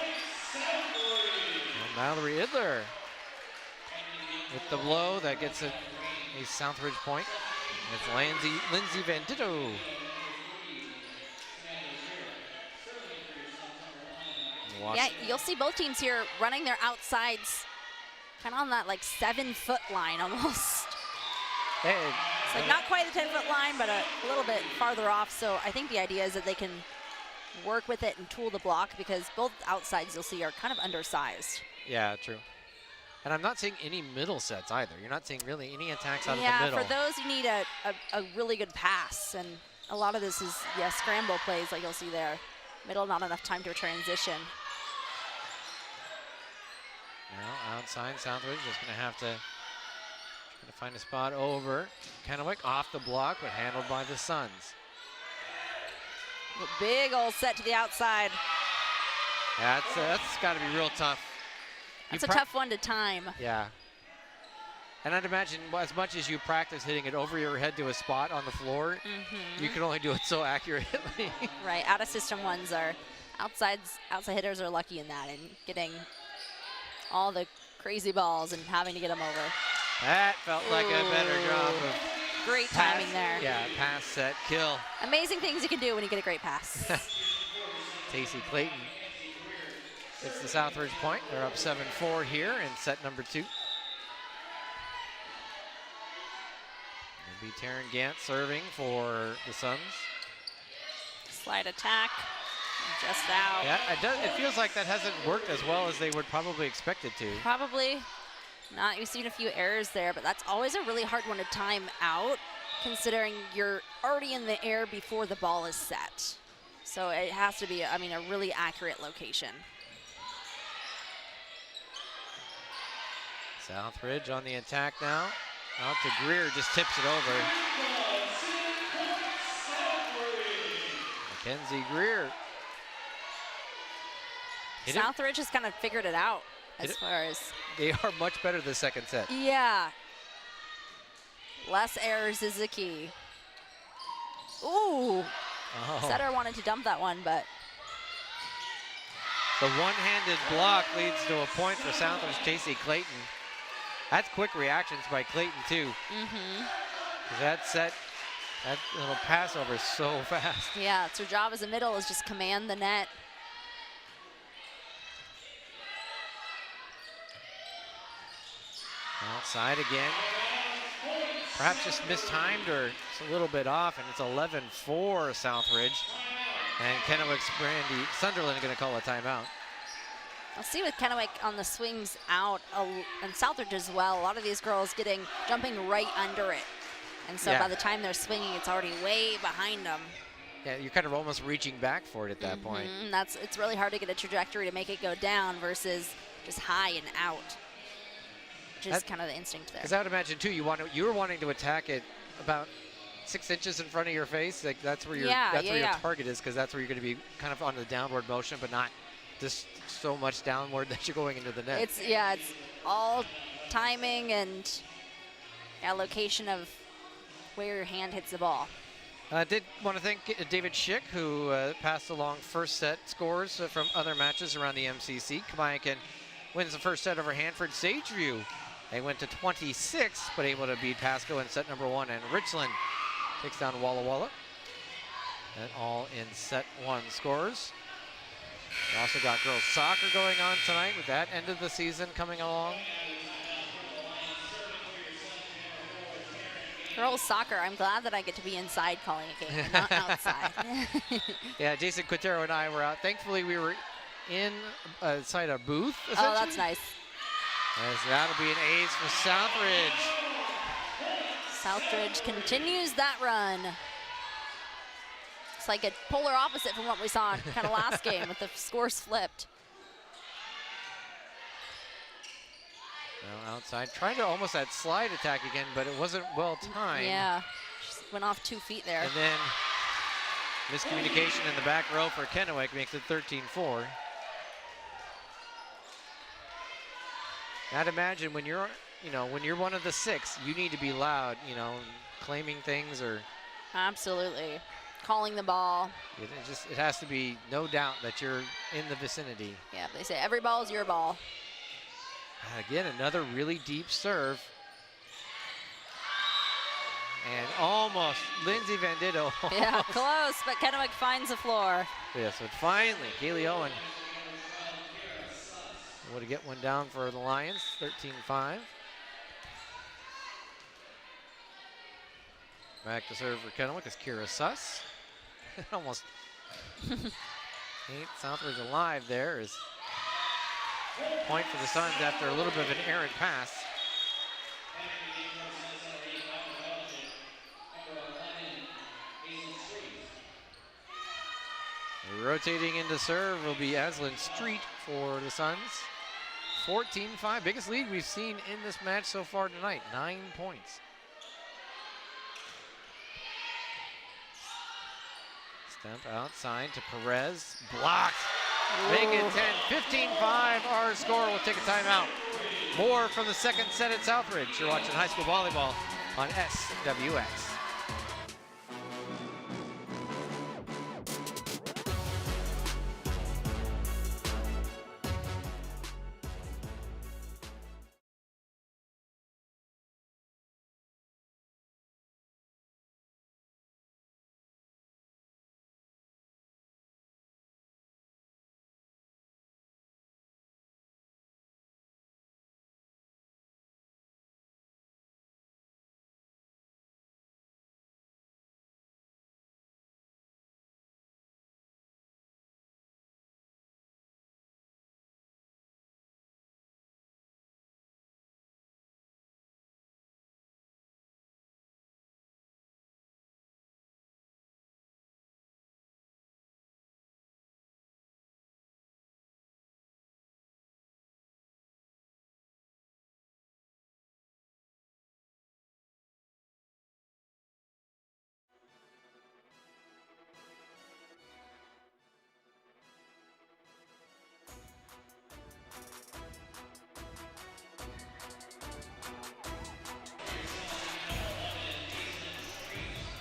And Mallory Idler with the blow that gets a Southridge point. It's Lindsay Vanditto. Yeah, you'll see both teams here running their outsides kind of on that like 7-foot line almost. Hey, It's like not quite the 10-foot line, but a little bit farther off. So I think the idea is that they can work with it and tool the block because both outsides you'll see are kind of undersized. yeah, true. And I'm not seeing any middle sets either. You're not seeing really any attacks out of the Yeah, middle. for those you need a really good pass. And a lot of this is, yeah, scramble plays like you'll see there. Middle, not enough time to transition. Now outside, Southridge just going to have to try to find a spot over. Kennewick off the block, but handled by the Suns. A big old set to the outside. Yeah, that's got to be real tough. That's a tough one to time. Yeah. And I'd imagine as much as you practice hitting it over your head to a spot on the floor, you can only do it so accurately. Right, out of system ones are, outside hitters are lucky in that and getting all the crazy balls and having to get them over. That felt like a better job of great timing there. Yeah, pass, set, kill. Amazing things you can do when you get a great pass. Tacey Clayton gets the Southridge point. They're up 7-4 here in set number 2. It'll be Taryn Gant serving for the Suns. Slide attack, just out. Yeah, it feels like that hasn't worked as well as they would probably expect it to. Probably not. You've seen a few errors there, but that's always a really hard one to time out, considering you're already in the air before the ball is set. So it has to be, I mean, a really accurate location. Southridge on the attack now. Out to Greer, just tips it over. Mackenzie Greer. Southridge has kind of figured it out as far as. They are much better the second set. Yeah. Less errors is the key. Ooh. Oh. Setter wanted to dump that one, but. The one-handed block leads to a point for Southridge Tacey Clayton. That's quick reactions by Clayton, too. That little pass over is so fast. Yeah, it's her job as a middle is just command the net. Outside again. Perhaps just mistimed or it's a little bit off, and it's 11-4 Southridge. And Kennewick's Brandy Sunderland are going to call a timeout. I'll see with Kennewick on the swings out, and Southridge as well. A lot of these girls jumping right under it. And so by the time they're swinging, it's already way behind them. Yeah, you're kind of almost reaching back for it at that point. It's really hard to get a trajectory to make it go down versus just high and out. Which is kind of the instinct there. Because I would imagine too, you were wanting to attack it about 6 inches in front of your face. Like that's where your target is, because that's where you're going to be kind of on the downward motion, but not just so much downward that you're going into the net. It's all timing and location of where your hand hits the ball. I did want to thank David Schick, who passed along first set scores from other matches around the MCC. Kamayakan wins the first set over Hanford Sageview. They went to 26, but able to beat Pasco in set number 1. And Richland takes down Walla Walla. And all in set 1 scores. We also got girls soccer going on tonight with that end of the season coming along. Girls soccer, I'm glad that I get to be inside calling a game, not outside. Yeah, Jason Quintero and I were out. Thankfully, we were inside a booth. Oh, that's nice. As that'll be an ace for Southridge. Southridge continues that run. It's like a polar opposite from what we saw kind of last game with the scores flipped. Well, outside, trying to almost that slide attack again, but it wasn't well timed. Yeah, just went off 2 feet there. And then miscommunication in the back row for Kennewick makes it 13-4. I'd imagine when you're one of the 6, you need to be loud, claiming things or. Absolutely, calling the ball. It has to be no doubt that you're in the vicinity. Yeah, they say every ball is your ball. Again, another really deep serve. And almost, Lindsay Vanditto. Yeah, close, but Kennewick finds the floor. Yeah, so finally, Kaylee Owen would get one down for the Lions, 13-5. Back to serve for Kennewick is Kira Suss. Almost ain't Southridge alive there. Is point for the Suns after a little bit of an errant pass. Rotating into serve will be Aslan Street for the Suns. 14-5, biggest lead we've seen in this match so far tonight, 9 points. Step outside to Perez, blocked. Make it 10, 15-5, our score. We'll take a timeout. More from the second set at Southridge. You're watching high school volleyball on SWX.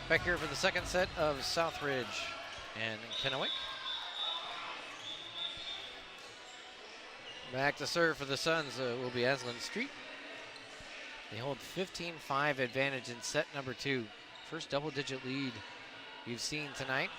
Back here for the second set of Southridge and Kennewick. Back to serve for the Suns will be Aslan Street. They hold 15-5 advantage in set number 2. First double-digit lead you've seen tonight.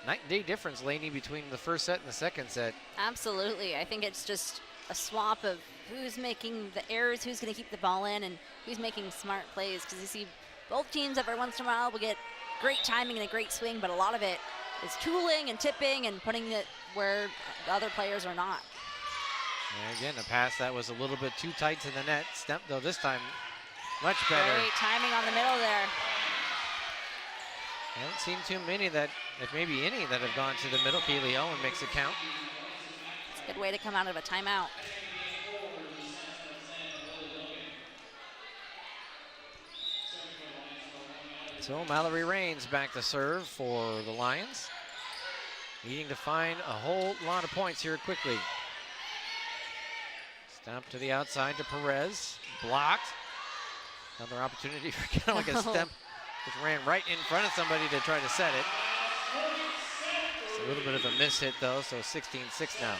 Night and day difference, Lainey, between the first set and the second set. Absolutely. I think it's just a swap of who's making the errors, who's going to keep the ball in, and who's making smart plays. Because you see both teams every once in a while will get great timing and a great swing, but a lot of it is tooling and tipping and putting it where the other players are not. And again, the pass that was a little bit too tight to the net. Stemp, though, this time much better. Great timing on the middle there. I haven't seen too many that, if maybe any, that have gone to the middle. Keely Owen makes it count. It's a good way to come out of a timeout. So Mallory Rains back to serve for the Lions. Needing to find a whole lot of points here quickly. Stamp to the outside to Perez. Blocked. Another opportunity for Kennewick. A stamp just ran right in front of somebody to try to set it. It's a little bit of a miss hit though, so 16-6 now.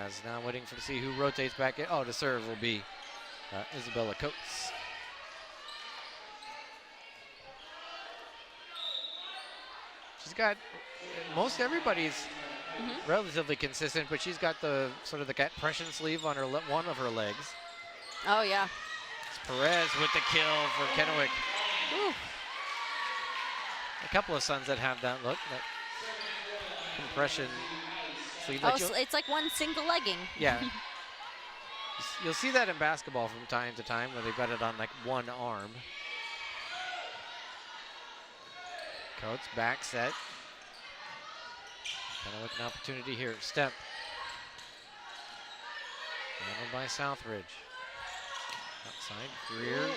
As now waiting to see who rotates back in. Oh, to serve will be Isabella Coates. She's got most everybody's relatively consistent, but she's got the sort of the compression sleeve on her one of her legs. Oh yeah. It's Perez with the kill for Kennewick. Woo. A couple of Suns that have that look, that compression sleeve. Oh, so it's like one single legging. Yeah. You'll see that in basketball from time to time where they've got it on like one arm. Coates back set. Kennewick an opportunity here. Step. Handled by Southridge. Outside, Greer.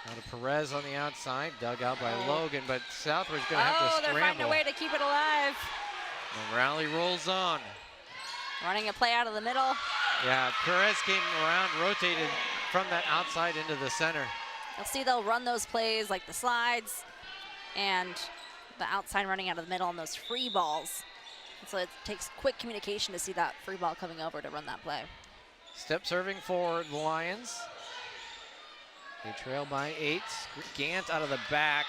Now to Perez on the outside, dug out by Logan, but Southridge gonna have to scramble. Oh, they're finding a way to keep it alive. The rally rolls on. Running a play out of the middle. Yeah, Perez came around, rotated from that outside into the center. You'll see they'll run those plays like the slides and the outside running out of the middle and those free balls. And so it takes quick communication to see that free ball coming over to run that play. Step serving for the Lions. They trail by 8. Gant out of the back.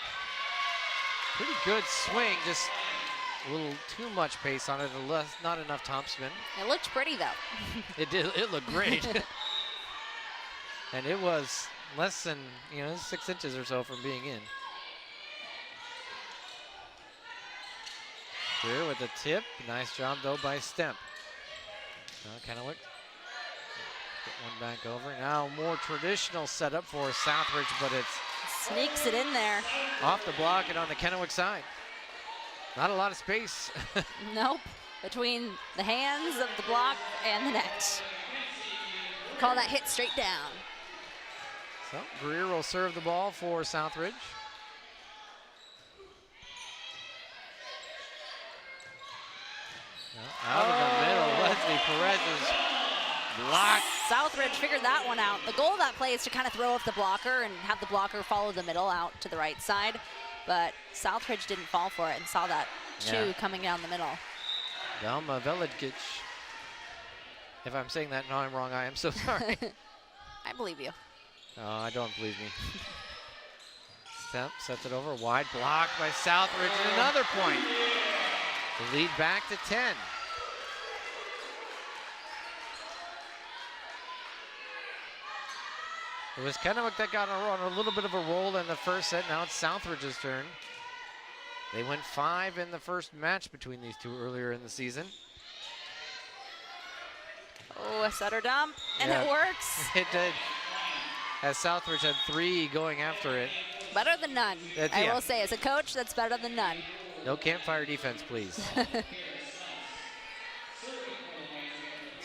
Pretty good swing, just a little too much pace on it, not enough top spin. It looked pretty though. It did, it looked great. And it was less than, 6 inches or so from being in. Here with the tip, nice job though by Stemp. Kennewick. Get one back over. Now more traditional setup for Southridge, but it's sneaks it in there. Off the block and on the Kennewick side. Not a lot of space. Nope. Between the hands of the block and the net. Call that hit straight down. So Greer will serve the ball for Southridge. Out of the middle, Leslie Perez's block. Southridge figured that one out. The goal of that play is to kind of throw off the blocker and have the blocker follow the middle out to the right side. But Southridge didn't fall for it and saw that chew coming down the middle. Velma Velikic. If I'm saying that, no, I'm wrong. I am so sorry. I believe you. Oh, don't believe me. Stemp sets it over. Wide block by Southridge and another point. The lead back to 10. It was Kennewick that got on a little bit of a roll in the first set. Now it's Southridge's turn. They went 5 in the first match between these two earlier in the season. Oh, a setter dump, and it works. It did. As Southridge had 3 going after it. Better than none. I will say, as a coach, that's better than none. No campfire defense, please.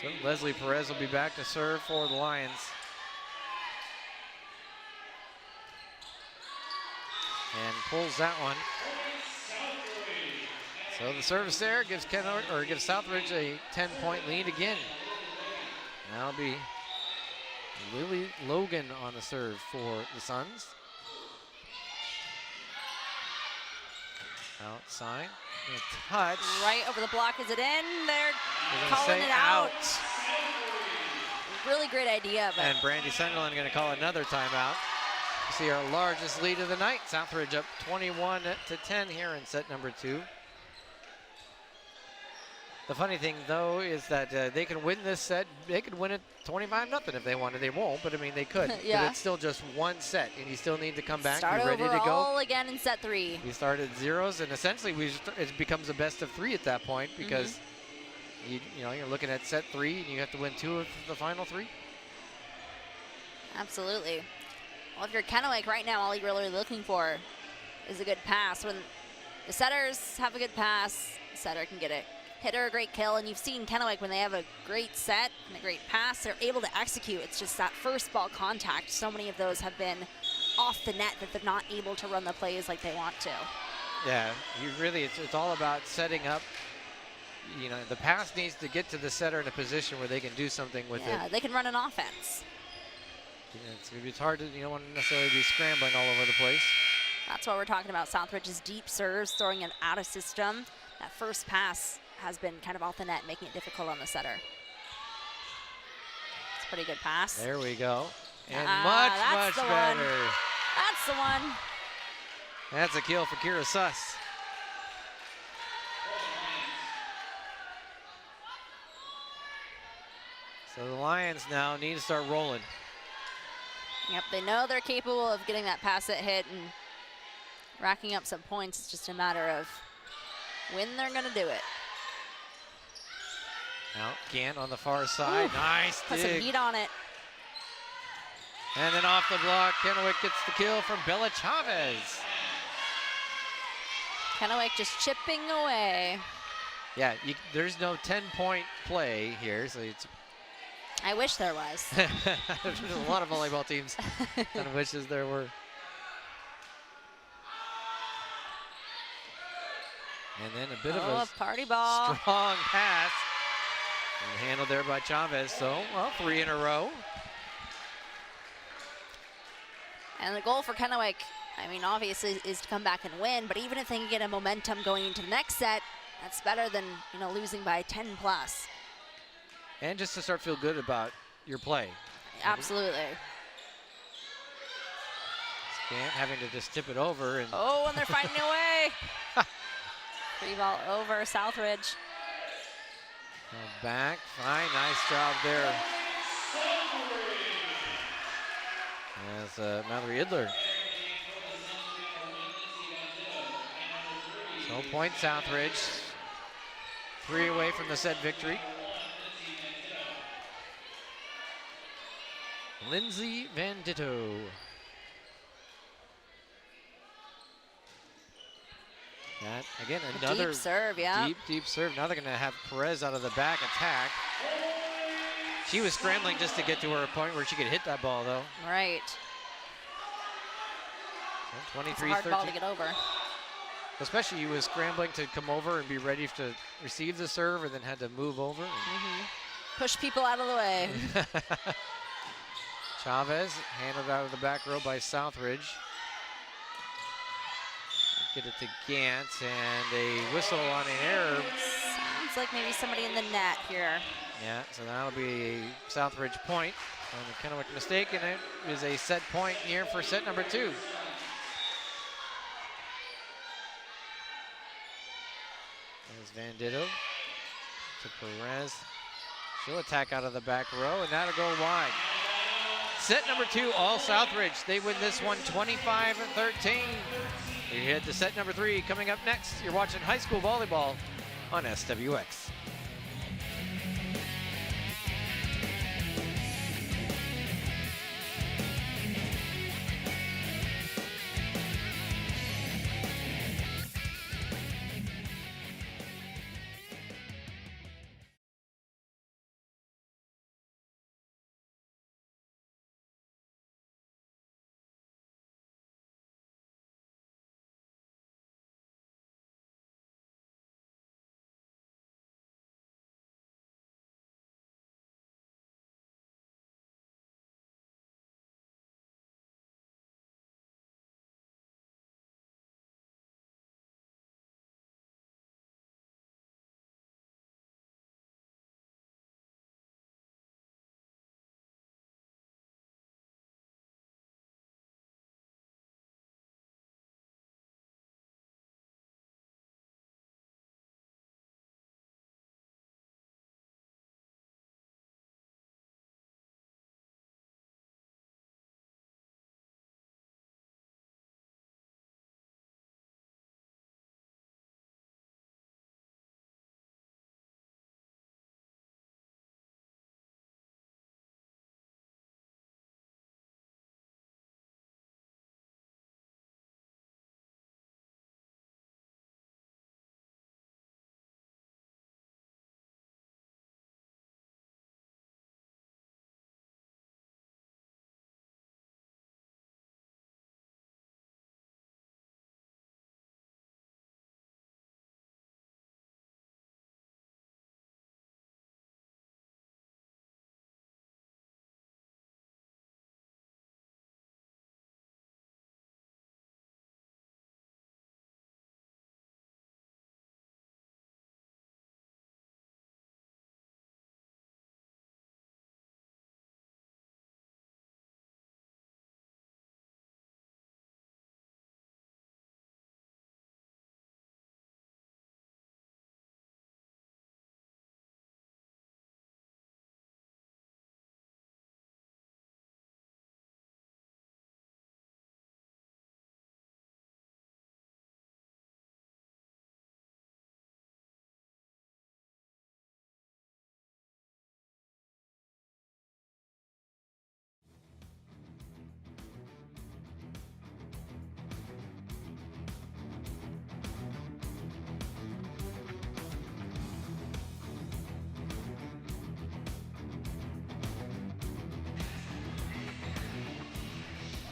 So Leslie Perez will be back to serve for the Lions. And pulls that one. So the service there gives gives Southridge a 10-point lead again. That'll be Lily Logan on the serve for the Suns. Outside, a touch. Right over the block, is it in? They're calling it out. Really great idea. But and Brandy Sunderland going to call another timeout. You see our largest lead of the night. Southridge up 21-10 here in set number 2. The funny thing, though, is that they can win this set. They could win it 25-0 if they wanted. They won't, but I mean, they could. Yeah. But it's still just one set, and you still need to come back, start be ready over to go. all again in set 3. We started zeros, and essentially it becomes a best of 3 at that point because you're looking at set 3, and you have to win 2 of the final 3. Absolutely. Well, if you're Kennewick right now, all you're really looking for is a good pass. When the setters have a good pass, the setter can get a hit or a great kill, and you've seen Kennewick when they have a great set and a great pass, they're able to execute. It's just that first ball contact. So many of those have been off the net that they're not able to run the plays like they want to. Yeah, it's all about setting up. The pass needs to get to the setter in a position where they can do something with it. Yeah, they can run an offense. It's hard to, you don't want to necessarily be scrambling all over the place. That's what we're talking about. Southridge's deep serves, throwing it out of system. That first pass has been kind of off the net, making it difficult on the setter. It's a pretty good pass. There we go. And much better. That's the one. That's a kill for Kira Suss. So the Lions now need to start rolling. Yep, they know they're capable of getting that pass that hit and racking up some points. It's just a matter of when they're going to do it. Now Gant on the far side. Ooh, nice put dig. some heat on it. And then off the block, Kennewick gets the kill from Bella Chavez. Kennewick just chipping away. Yeah, there's no 10-point play here, so it's. I wish there was. There's a lot of volleyball teams kind of wishes there were. And then a bit of a party ball. Strong pass. And handled there by Chavez. So, 3 in a row. And the goal for Kennewick I mean, obviously, is to come back and win. But even if they can get a momentum going into the next set, that's better than, you know, losing by 10 plus. And just to start feel good about your play. Absolutely. Scant having to just tip it over. And oh, and they're finding a way. Free ball over Southridge. Back, fine, nice job there. As Mallory Idler. So point Southridge. 3 away from the set victory. Lindsay Van Ditto. That, again, another deep serve, yeah. Deep serve. Now they're going to have Perez out of the back attack. She was scrambling just to get to her point where she could hit that ball, though. Right. So 23-13. It's a hard ball to get over. Especially he was scrambling to come over and be ready to receive the serve and then had to move over. Push people out of the way. Chavez handled out of the back row by Southridge. Get it to Gant and a whistle on an error. Sounds like maybe somebody in the net here. Yeah, so that'll be a Southridge point on the Kennewick mistake, and it is a set point here for set number 2. There's Van Ditto to Perez. She'll attack out of the back row, and that'll go wide. Set number 2, all Southridge. They win this one 25-13. We head to set number 3 coming up next. You're watching high school volleyball on SWX.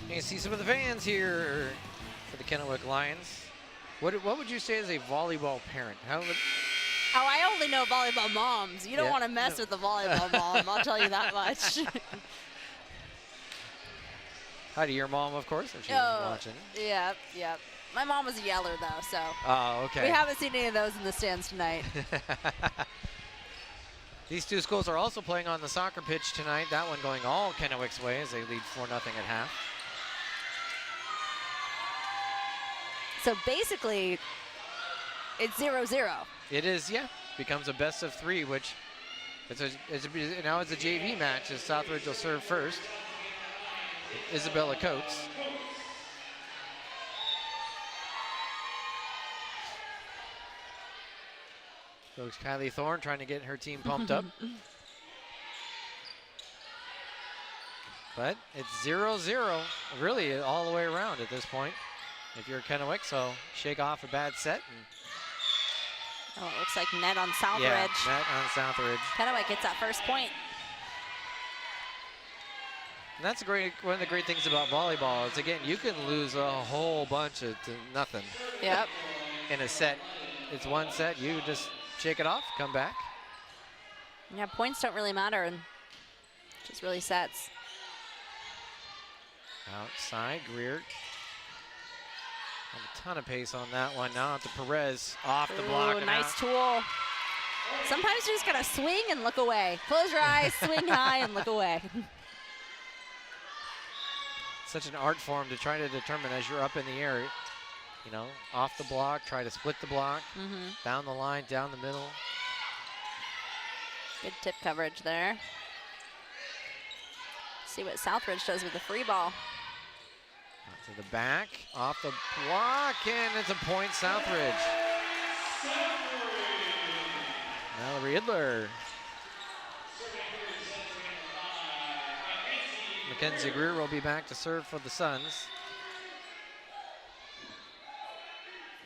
You can see some of the fans here for the Kennewick Lions. What would you say as a volleyball parent? How would... Oh, I only know volleyball moms. You don't want to mess with the volleyball mom, I'll tell you that much. Hi to your mom, of course, if she's watching. Yeah, yeah. My mom was a yeller, though, so. Oh, okay. We haven't seen any of those in the stands tonight. These two schools are also playing on the soccer pitch tonight. That one going all Kennewick's way as they lead 4-0 at half. So basically, it's 0-0. It is, yeah. Becomes a best of 3, which now it's a JV match as Southridge will serve first. Isabella Coates. Coach Kylie Thorne trying to get her team pumped up. But it's 0-0, really all the way around at this point. If you're Kennewick, so shake off a bad set. And it looks like net on Southridge. Yeah, net on Southridge. Kennewick gets that first point. And that's one of the great things about volleyball is, again, you can lose a whole bunch to nothing. Yep. In a set. It's one set, you just shake it off, come back. Yeah, points don't really matter, and just really sets. Outside, Greer. Have a ton of pace on that one. Now to Perez, off the block. Ooh, nice tool. Sometimes you just gotta swing and look away. Close your eyes, swing high, and look away. Such an art form to try to determine as you're up in the air. You know, off the block, try to split the block, down the line, down the middle. Good tip coverage there. See what Southridge does with the free ball. Out to the back, off the block, and it's a point, Southridge. Mallory Idler. Mackenzie Greer will be back to serve for the Suns.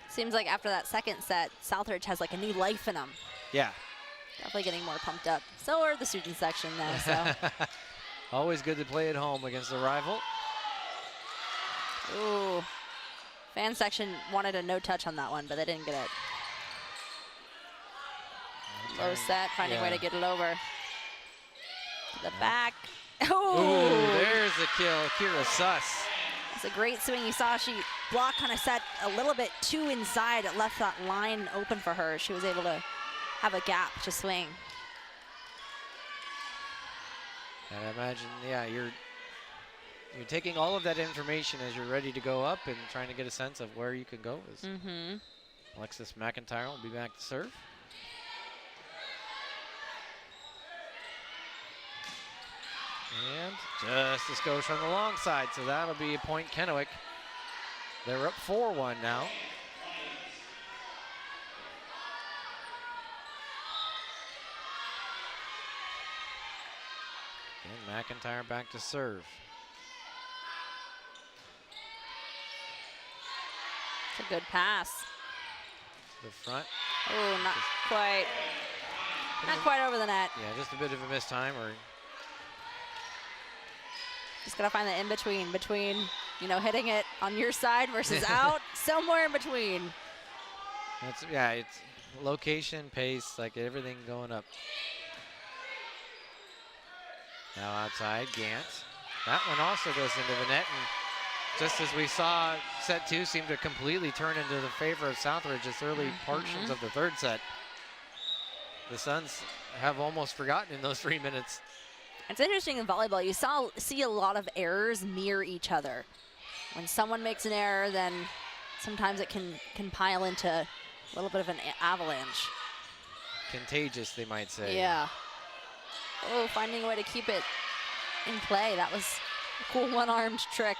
Seems like after that second set, Southridge has like a new life in them. Yeah. Definitely getting more pumped up. So are the student section now, so. Always good to play at home against a rival. Ooh. Fan section wanted a no touch on that one, but they didn't get it. Low set, finding a way to get it over. To the back. Ooh, there's the kill, Kira Suss. It's a great swing. You saw she block kind of set a little bit too inside. It left that line open for her. She was able to have a gap to swing. I imagine, yeah, you're taking all of that information as you're ready to go up and trying to get a sense of where you can go. Alexis McIntyre will be back to serve. And just a skosh on the long side, so that'll be a point Kennewick. They're up 4-1 now. And McIntyre back to serve. It's a good pass. To the front. Oh, not quite. Not quite over the net. Yeah, just a bit of a missed time, or just gotta find the between, you know, hitting it on your side versus out, somewhere in between. It's location, pace, like everything going up. Now outside, Gant. That one also goes into the net, and just as we saw, set 2 seemed to completely turn into the favor of Southridge as early portions of the third set. The Suns have almost forgotten in those 3 minutes. It's interesting in volleyball, you see a lot of errors mirror each other. When someone makes an error, then sometimes it can pile into a little bit of an avalanche. Contagious, they might say. Yeah. Oh, finding a way to keep it in play. That was a cool one-armed trick.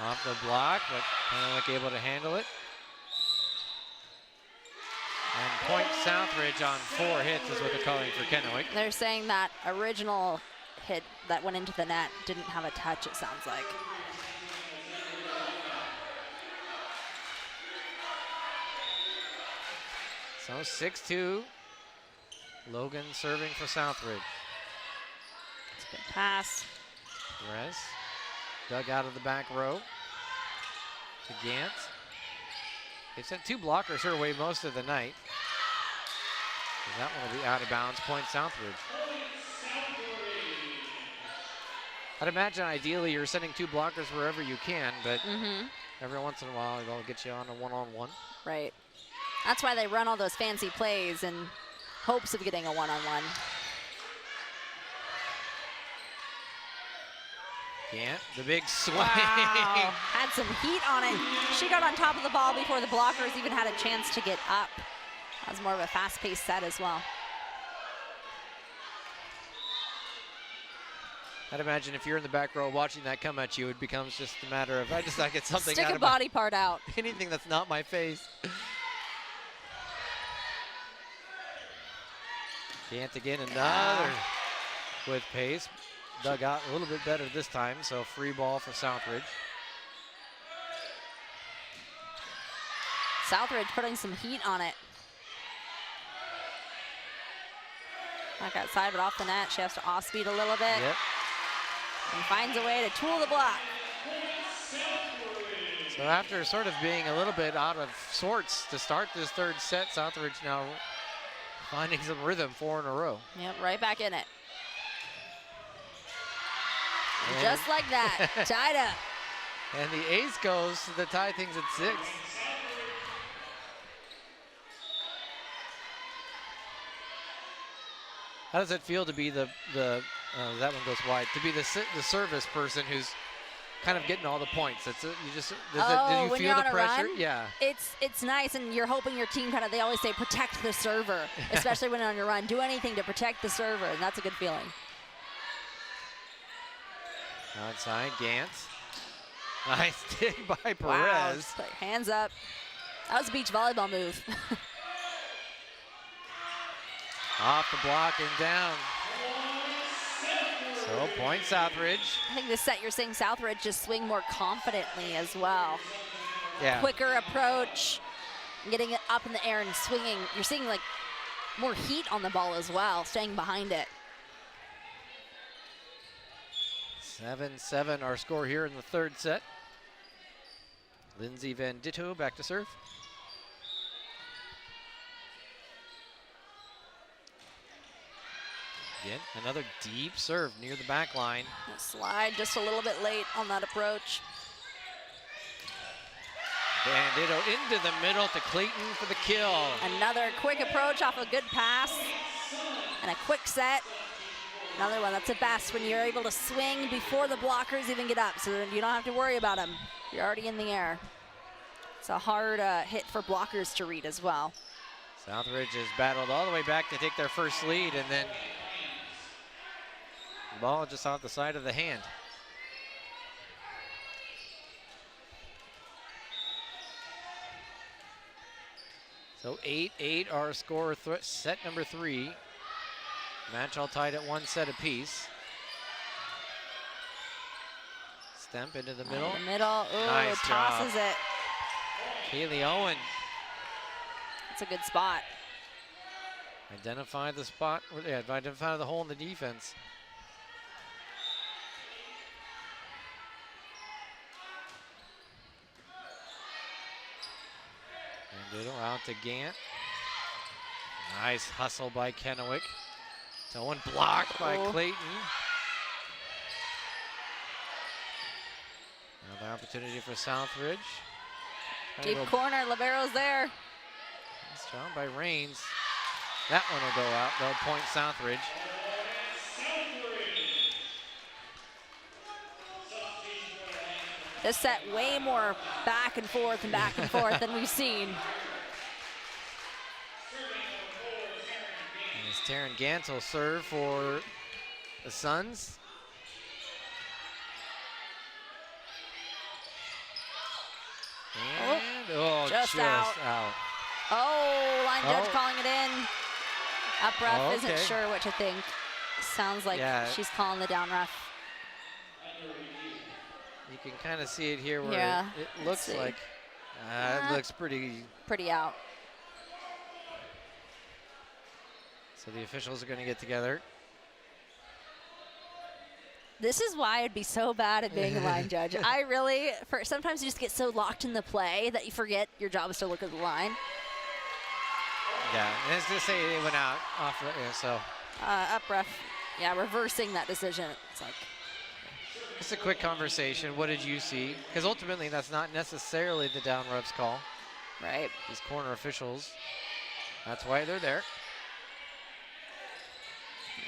Off the block, but Kennewick able to handle it. And point Southridge on 4 hits is what they're calling for Kennewick. They're saying that original hit that went into the net didn't have a touch, it sounds like. So 6-2. Logan serving for Southridge. It's a good pass. Perez dug out of the back row to Gant. They've sent 2 blockers her way most of the night. That one will be out of bounds, point Southridge. I'd imagine ideally you're sending 2 blockers wherever you can, but every once in a while they'll get you on a one-on-one. Right. That's why they run all those fancy plays in hopes of getting a one-on-one. Gant, the big swing. Wow. Had some heat on it. She got on top of the ball before the blockers even had a chance to get up. That was more of a fast-paced set as well. I'd imagine if you're in the back row watching that come at you, it becomes just a matter of, I just not get something Stick out a of body part out. anything that's not my face. Gant again, another with pace. Dug out a little bit better this time, so free ball for Southridge. Southridge putting some heat on it. Back outside, but off the net. She has to off-speed a little bit. Yep. And finds a way to tool the block. So after sort of being a little bit out of sorts to start this 3rd set, Southridge now finding some rhythm 4 in a row. Yep, right back in it. And just like that, tied up. And the ace goes to tie things at 6. How does it feel to be that one goes wide, to be the service person who's kind of getting all the points? That's it. You just did you when feel you're the on a pressure? run, Yeah. It's nice, and you're hoping your team they always say protect the server, especially when you're on your run. Do anything to protect the server, and that's a good feeling. Outside, Gantz. Nice dig by Perez. Wow, just put hands up. That was a beach volleyball move. Off the block and down. So point Southridge. I think this set you're seeing Southridge just swing more confidently as well. Yeah. Quicker approach, getting it up in the air and swinging. You're seeing like more heat on the ball as well, staying behind it. 7-7 our score here in the 3rd set. Lindsay Van Ditto back to serve. Again, another deep serve near the back line. Slide just a little bit late on that approach. Van Ditto into the middle to Clayton for the kill. Another quick approach off a good pass and a quick set. Another one, that's the best when you're able to swing before the blockers even get up, so then you don't have to worry about them. You're already in the air. It's a hard hit for blockers to read as well. Southridge has battled all the way back to take their first lead, and then the ball just off the side of the hand. So 8-8 our score, set number 3. Match all tied at 1 set apiece. Stemp into the middle. In the middle, ooh, Nice tosses job. it. Kaylee Owen. It's a good spot. Identify the spot, yeah, identify the hole in the defense. And Ditto out to Gant. Nice hustle by Kennewick. So one blocked by Clayton. Another opportunity for Southridge. Deep corner, libero's there. Nice job by Rains. That one will go out, though, point Southridge. This set way more back and forth than we've seen. As Taryn Gantz will serve for the Suns. And, just out. Oh, line judge calling it in. Up ref isn't sure what to think. Sounds like she's calling the down ref. You can kind of see it here where it looks like it looks pretty out. So the officials are going to get together. This is why I'd be so bad at being a line judge. I really, sometimes you just get so locked in the play that you forget your job is to look at the line. Yeah, and I was going to say it went out off, so. Up ref, reversing that decision. It's like. Just a quick conversation. What did you see? Because ultimately, that's not necessarily the down ref's call. Right. These corner officials, that's why they're there.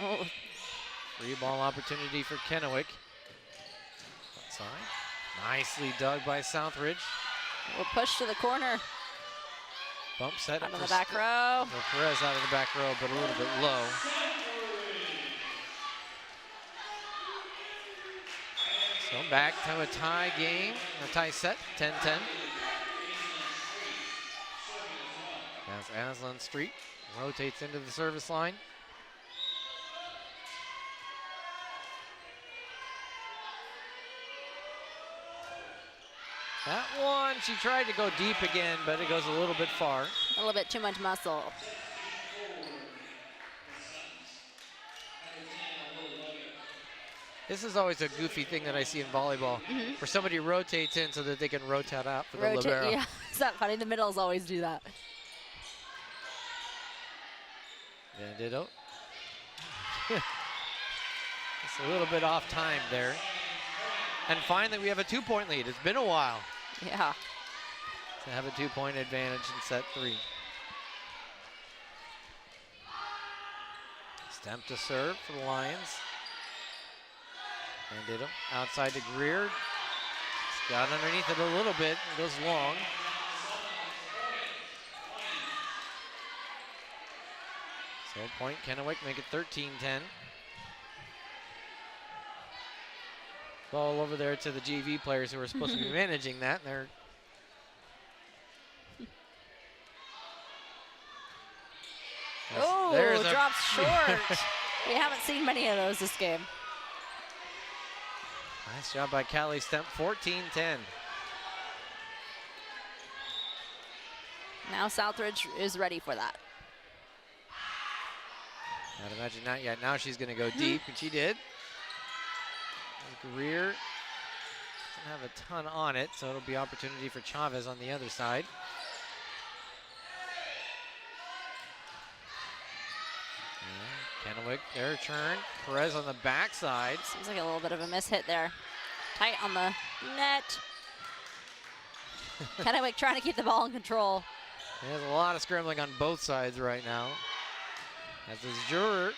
Oh, Free ball opportunity for Kennewick. Outside. Nicely dug by Southridge. we'll push to the corner. Bump set Out up of the for back row. Perez out of the back row, but a little bit low. So back to a tie game, a tie set, 10-10. As Aslan Street rotates into the service line. That one, she tried to go deep again, but it goes a little bit far. A little bit too much muscle. This is always a goofy thing that I see in volleyball, where somebody rotates in so that they can rotate out for the libero. Yeah, is that funny? The middles always do that. Bandito. It's a little bit off time there. And finally, we have a 2-point lead. It's been a while Yeah. to have a 2-point advantage in set 3. Stemp to serve for the Lions. Bandito outside to Greer. He's got underneath it a little bit. It goes long. So point Kennewick, make it 13-10. Ball over there to the GV players who are supposed to be managing that. They're Oh, drops short. We haven't seen many of those this game. Nice job by Callie Stemp, 14-10. Now Southridge is ready for that. I'd imagine not yet. Now she's going to go deep, and she did. Greer doesn't have a ton on it, so it'll be opportunity for Chavez on the other side. Kennewick, their turn. Perez on the backside. Seems like a little bit of a miss hit there. Tight on the net. Kennewick trying to keep the ball in control. There's a lot of scrambling on both sides right now. As this juror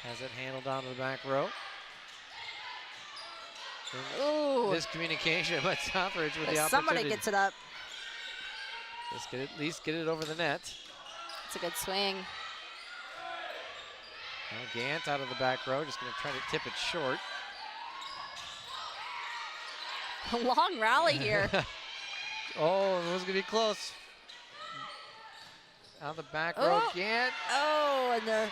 has it handled down to the back row. Ooh. Miscommunication by Southridge with the opportunity. Somebody gets it up. Just at least get it over the net. It's a good swing. Now Gant out of the back row, just going to try to tip it short. A long rally here. Oh, it was going to be close. Out of the back row, Gant. Oh, and they're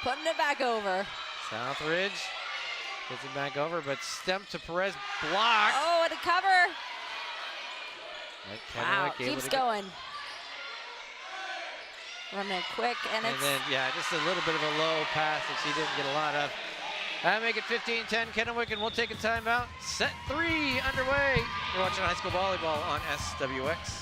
putting it back over. Southridge gets it back over, but Stemp to Perez, block. Oh, and a cover. Wow, keeps going. Running quick, and it's... then, yeah, just a little bit of a low pass that she didn't get a lot of. That'll make it 15-10 Kennewick, and we'll take a timeout. Set 3 underway. You're watching high school volleyball on SWX.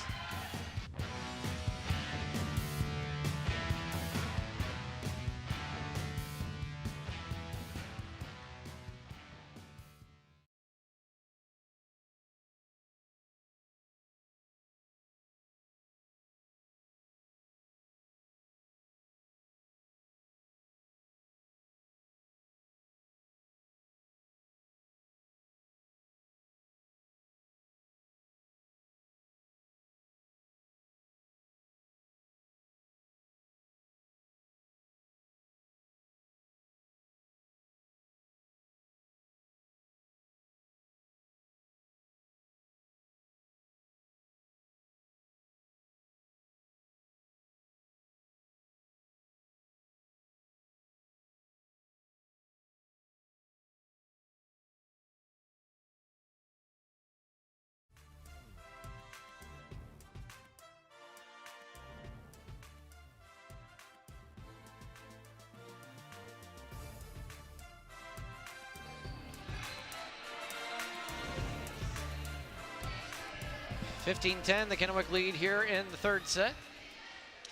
(15-10) the Kennewick lead here in the third set.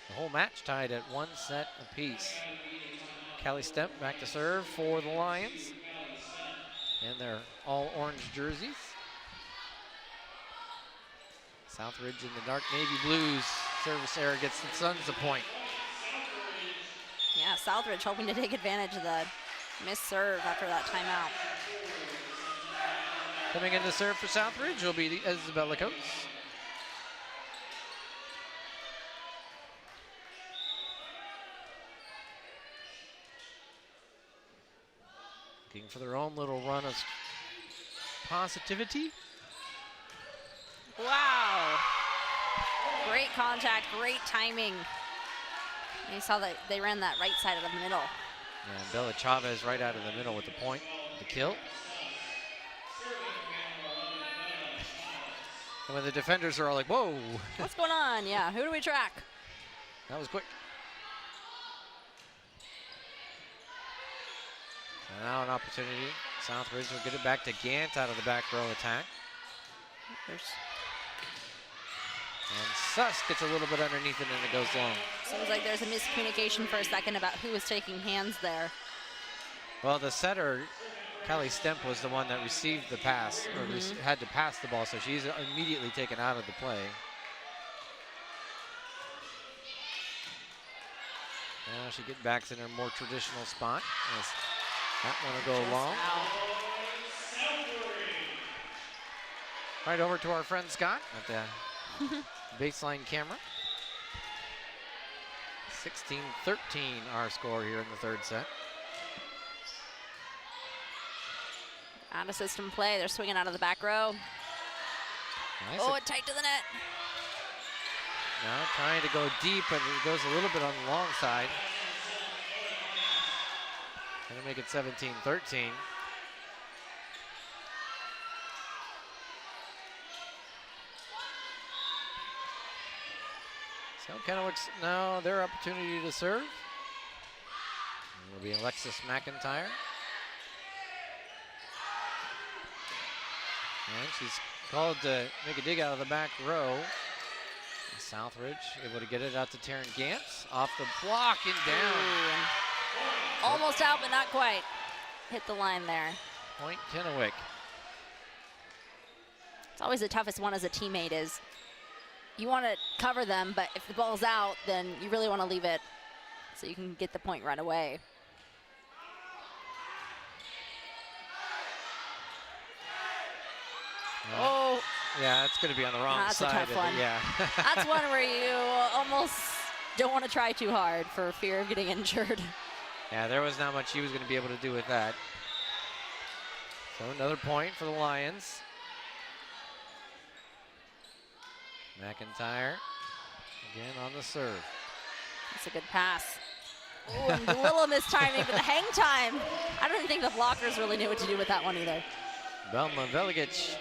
The whole match tied at 1 set apiece. Callie Stemp back to serve for the Lions. in their all orange jerseys. Southridge in the dark navy blues. Service error gets the Suns a point. Yeah, Southridge hoping to take advantage of the missed serve after that timeout. Coming in to serve for Southridge will be the Isabella Coates. Looking for their own little run of positivity. Wow. Great contact, great timing. And you saw that they ran that right side of the middle. Yeah, Bella Chavez right out of the middle with the point, the kill. And when the defenders are all like, whoa. What's going on? Yeah, who do we track? That was quick. And now an opportunity. Southridge will get it back to Gant out of the back row attack. There's And Suss gets a little bit underneath it and it goes long. Seems like there's a miscommunication for a second about who was taking hands there. Well, the setter, Callie Stemp, was the one that received the pass, or had to pass the ball, so she's immediately taken out of the play. Now she gets back in her more traditional spot. As that one will go long. Right over to our friend Scott at the baseline camera. 16-13 our score here in the third set. Out of system play, they're swinging out of the back row. Nice. Oh, it tight to the net. Now trying to go deep, but it goes a little bit on the long side. Gonna make it 17-13. So Kennewick's now their opportunity to serve. It will be Alexis McIntyre. And she's called to make a dig out of the back row. Southridge able to get it out to Taryn Gantz. Off the block and down. Ooh. Almost out, but not quite. Hit the line there. Point Kennewick. It's always the toughest one as a teammate is you want to cover them, but if the ball's out, then you really want to leave it so you can get the point right away. Oh. Yeah, it's going to be on the wrong That's side. a tough one. Yeah. That's one where you almost don't want to try too hard for fear of getting injured. Yeah, there was not much he was going to be able to do with that. So another point for the Lions. McIntyre again on the serve. That's a good pass. Ooh, and a little mistiming, but the hang time. I don't even think the blockers really knew what to do with that one either. Belma Veligic.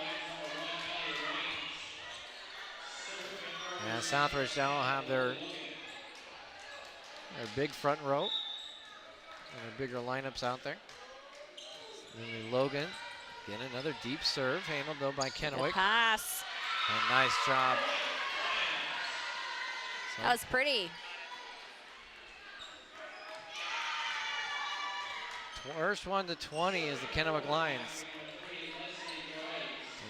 Yeah, Southridge now will have their big front row and their bigger lineups out there. Lily Logan, again another deep serve, handled though by Kennewick. Good pass. And nice job. So That was pretty. first one to 20 is the Kennewick Lions.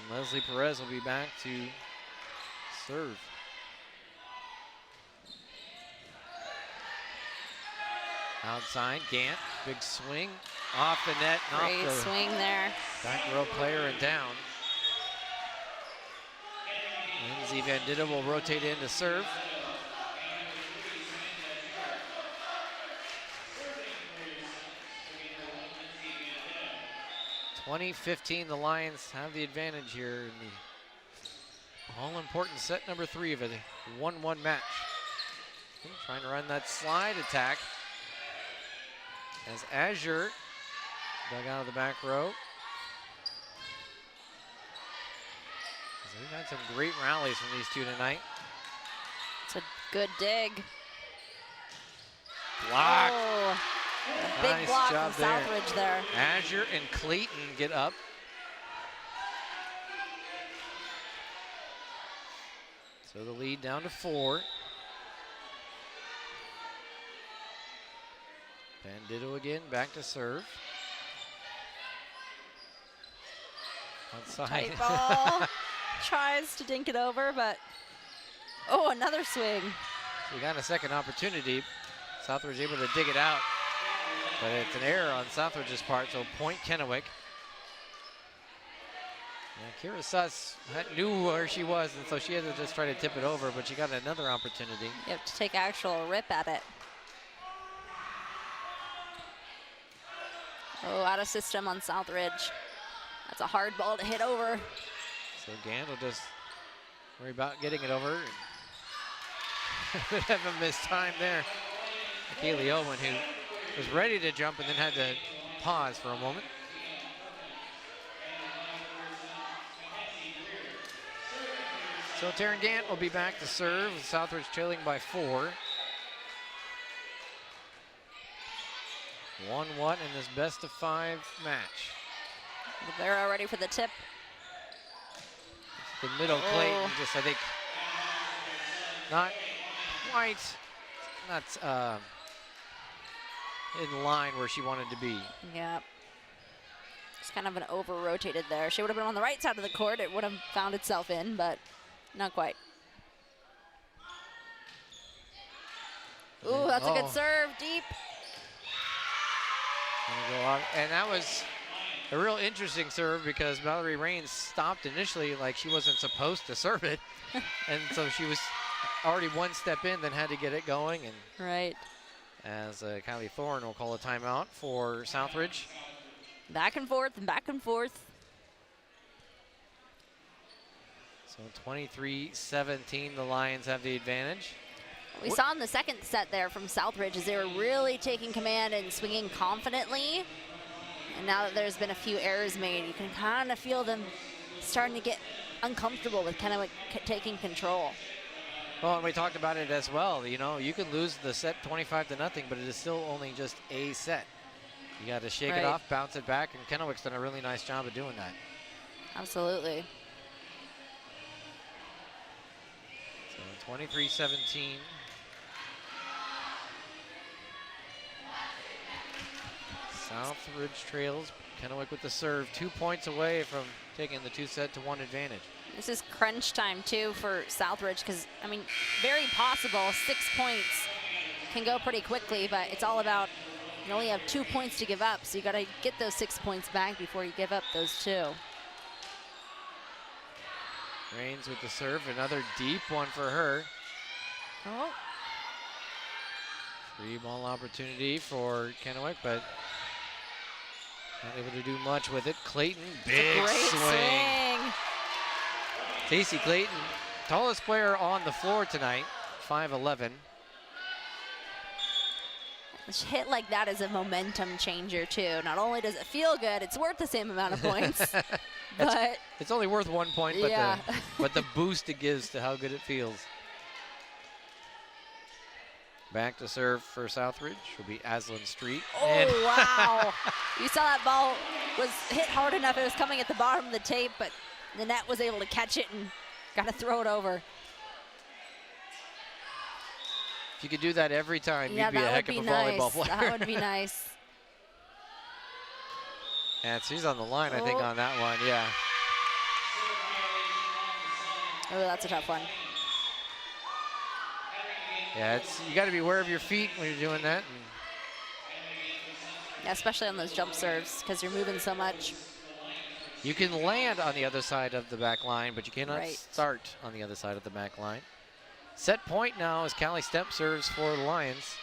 And Leslie Perez will be back to serve. Outside, Gant, big swing, off the net, and Great off the swing there. back row player and down. Lindsay Van Ditten will rotate in to serve. (20-15), the Lions have the advantage here in the all-important set number 3 of a 1-1 match. Trying to run that slide attack as Azure dug out of the back row. We've had some great rallies from these two tonight. It's a good dig. Block. Oh, a big Nice block job from there. Southridge there. Azure and Clayton get up. So the lead down to 4. Bandito again, back to serve. Outside. Tight ball. Tries to dink it over, but oh, another swing. So we got a second opportunity. Southridge able to dig it out, but it's an error on Southridge's part, so point Kennewick. And Kira Suss knew where she was, and so she had to just try to tip it over, but she got another opportunity. You have to take actual rip at it. Oh, out of system on Southridge. That's a hard ball to hit over. So Gant will just worry about getting it over. Have a missed time there. Kaylee Owen, who was ready to jump and then had to pause for a moment. So Taryn Gant will be back to serve, with Southridge trailing by 4. 1-1 in this best-of-5 match. They're all ready for the tip. The middle Clayton, just I think not quite, not in line where she wanted to be. Yeah. It's kind of an over-rotated there. She would have been on the right side of the court. It would have found itself in, but not quite. Ooh, that's a good serve, deep. Go out. And that was a real interesting serve because Mallory Raines stopped initially like she wasn't supposed to serve it. And so she was already one step in, then had to get it going. And right. As Kylie Thorne will call a timeout for Southridge. Back and forth and back and forth. So 23-17, the Lions have the advantage. We saw in the second set there from Southridge as they were really taking command and swinging confidently. And now that there's been a few errors made, you can kind of feel them starting to get uncomfortable with kind of like taking control. Well, and we talked about it as well. You know, you can lose the set 25-0, but it is still only just a set. You got to shake it off, bounce it back, and Kennewick's done a really nice job of doing that. Absolutely. So 23-17. Southridge trails. Kennewick with the serve, 2 points away from taking the 2-set-to-1 advantage. This is crunch time too for Southridge because, I mean, very possible 6 points can go pretty quickly, but it's all about you only have 2 points to give up, so you got to get those 6 points back before you give up those 2. Raines with the serve, another deep one for her. Oh. Free ball opportunity for Kennewick, but not able to do much with it. Clayton, big swing. Casey Clayton, tallest player on the floor tonight, 5'11". A hit like that is a momentum changer too. Not only does it feel good, it's worth the same amount of points. But it's only worth 1 point, but, yeah. but the boost it gives to how good it feels. Back to serve for Southridge will be Aslan Street. Oh, wow. You saw that ball was hit hard enough. It was coming at the bottom of the tape, but the net was able to catch it and got to throw it over. If you could do that every time, yeah, you'd be a heck of a volleyball player. That would be nice. And she's on the line, I think, on that one, yeah. Oh, that's a tough one. Yeah, you got to be aware of your feet when you're doing that. Yeah, especially on those jump serves because you're moving so much. You can land on the other side of the back line, but you cannot start on the other side of the back line. Set point now as Callie Stemp serves for the Lions.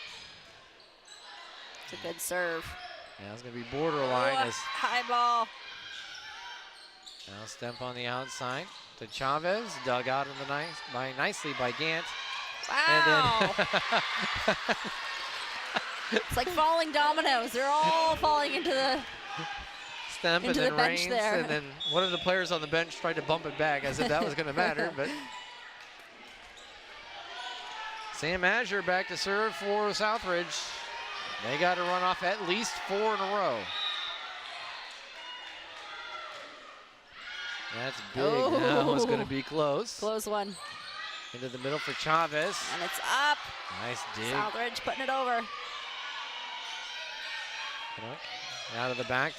It's a good serve. Yeah, it's going to be borderline. As high ball. Now Stemp on the outside to Chavez, dug out in the nicely by Gant. Wow. And then it's like falling dominoes. They're all falling into the Stemp and then Raines, and then one of the players on the bench tried to bump it back as if that was going to matter, but Sam Azure back to serve for Southridge. They got to run off at least 4 in a row. That's big. Now it's going to be close. Close one. Into the middle for Chavez. And it's up. Nice dig. Southridge putting it over. Out of the back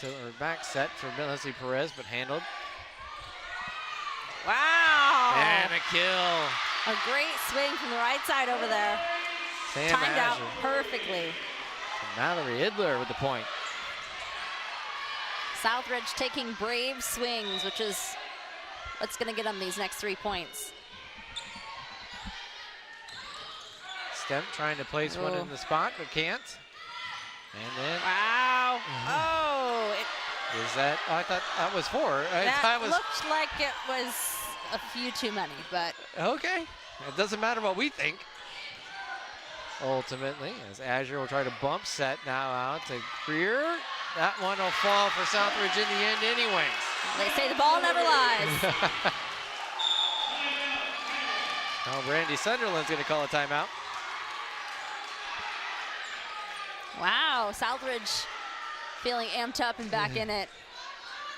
set for Leslie Perez, but handled. Wow. And a kill. A great swing from the right side over there. Sam Timed out Azure. perfectly. And Mallory Idler with the point. Southridge taking brave swings, which is what's going to get them these next 3 points. Stemp trying to place one in the spot, but can't. And then, Wow. Oh, is that, I thought that was 4. that looked like it was a few too many, but. Okay, it doesn't matter what we think. Ultimately, as Azure will try to bump set now out to Greer. That one will fall for Southridge in the end anyways. They say the ball never lies. Oh, Brandy Sunderland's going to call a timeout. Wow, Southridge feeling amped up and back in it.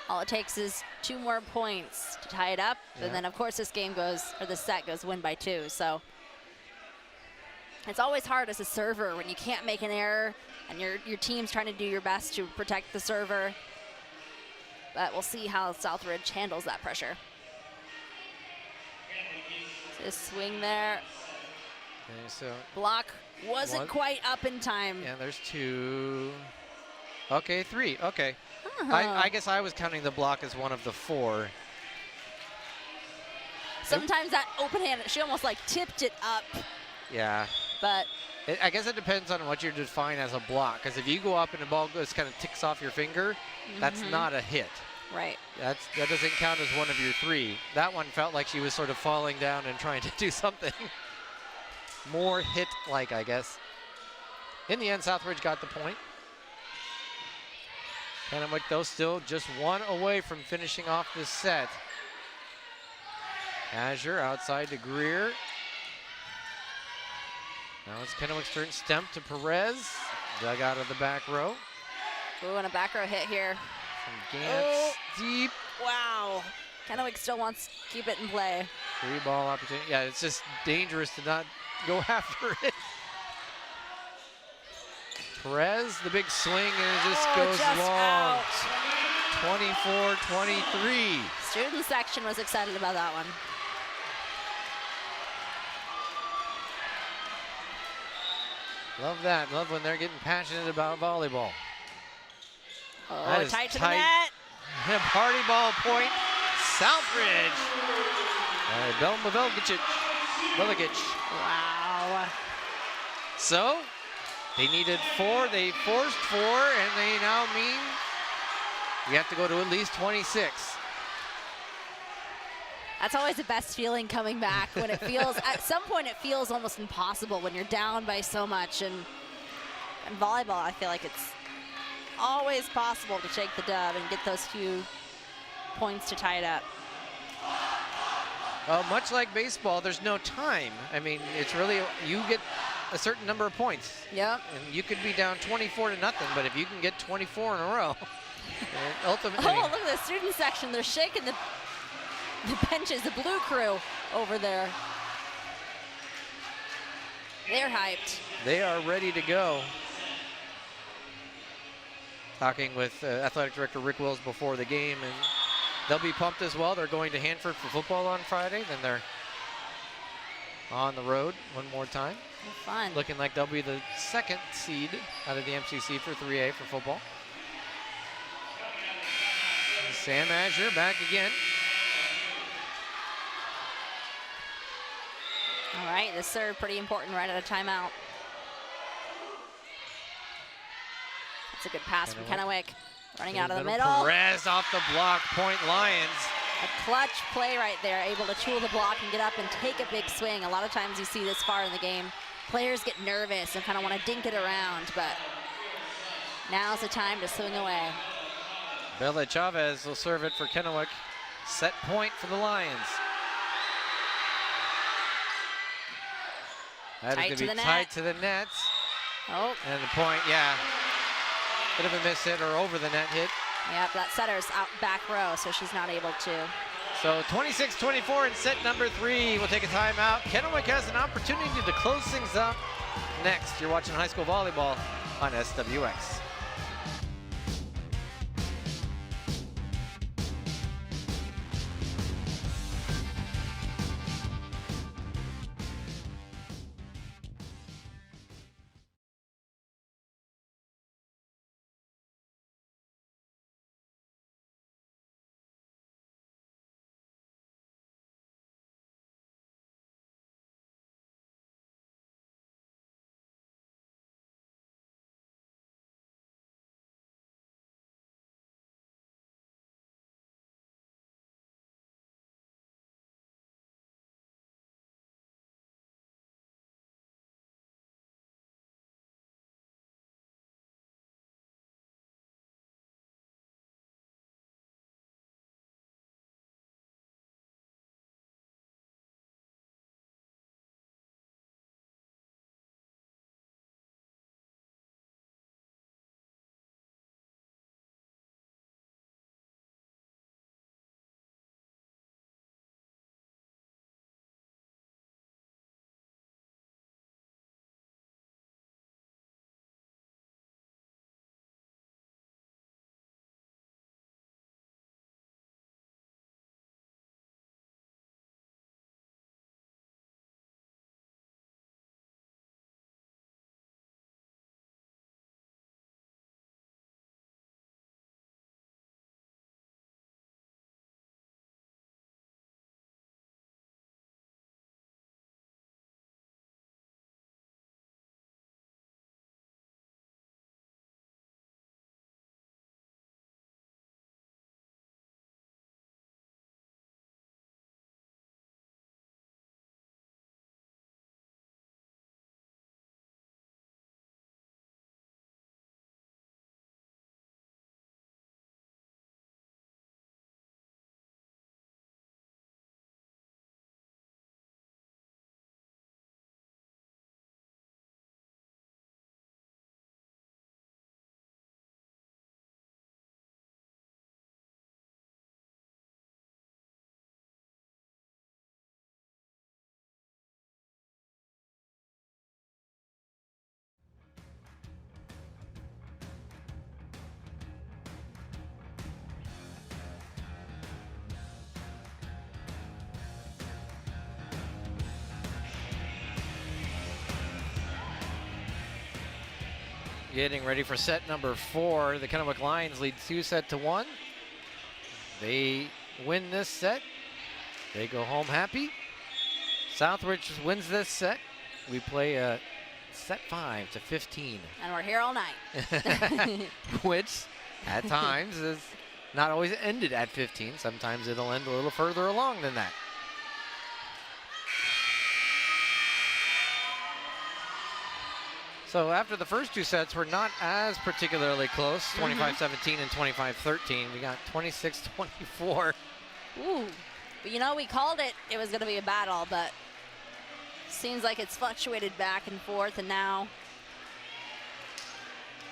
All it takes is 2 more points to tie it up. Yeah. And then, of course, this set goes win by 2. So it's always hard as a server when you can't make an error and your team's trying to do your best to protect the server. But we'll see how Southridge handles that pressure. This swing there. Okay, so Block wasn't quite up in time. yeah, there's 2. Okay, 3. Okay. Uh-huh. I guess I was counting the block as one of the 4. Sometimes that open hand, she almost like tipped it up, Yeah. but I guess it depends on what you define as a block. Because if you go up and the ball just kind of ticks off your finger, that's not a hit. right. That doesn't count as one of your 3. That one felt like she was sort of falling down and trying to do something more hit-like, I guess. In the end, Southridge got the point. Kennewick, though, still just 1 away from finishing off this set. Azure outside to Greer. Now it's Kennewick's turn. Stemp to Perez. Dug out of the back row. Ooh, and a back row hit here. From Gantz deep. Wow. Kennewick still wants to keep it in play. 3 ball opportunity. Yeah, it's just dangerous to not go after it. Perez, the big swing, and it just goes just long. out. 24-23. Student section was excited about that one. Love that. Love when they're getting passionate about volleyball. Oh, That is tight to the tight. net. And a party ball point. Southridge. Belma Veligic. Wow. So, they needed 4. They forced 4, and they now mean you have to go to at least 26. That's always the best feeling coming back when it feels, at some point it feels almost impossible when you're down by so much. And volleyball, I feel like it's always possible to take the dub and get those few points to tie it up. Much like baseball, there's no time. I mean, it's really, you get a certain number of points. Yep. And you could be down 24-0, but if you can get 24 in a row, ultimately. Oh, look at the student section. They're shaking the benches, the blue crew over there. They're hyped. They are ready to go. Talking with Athletic Director Rick Wills before the game, and they'll be pumped as well. They're going to Hanford for football on Friday. Then they're on the road one more time. Fun. Looking like they'll be the 2nd seed out of the MCC for 3A for football. Sam Azure back again. All right, this serve pretty important right at a timeout. It's a good pass from Kennewick. Running out of the middle. Perez off the block, point Lions. A clutch play right there, able to tool the block and get up and take a big swing. A lot of times you see this far in the game, players get nervous and kind of want to dink it around, but now's the time to swing away. Bella Chavez will serve it for Kennewick. Set point for the Lions. That is going to be tight to the net. Oh. And the point, yeah. Bit of a miss hit or over the net hit. Yep, that setter's out back row, so she's not able to. So 26-24 in set number 3. We'll take a timeout. Kennewick has an opportunity to close things up next. You're watching high school volleyball on SWX. getting ready for set number 4. The Kennewick Lions lead 2-1. They win this set. They go home happy. Southridge wins this set. We play set 5-15. And we're here all night. Which, at times, is not always ended at 15. Sometimes it'll end a little further along than that. So after the first 2 sets were not as particularly close, 25-17 and 25-13. We got 26-24. Ooh, but you know, we called it. It was going to be a battle, but seems like it's fluctuated back and forth, and now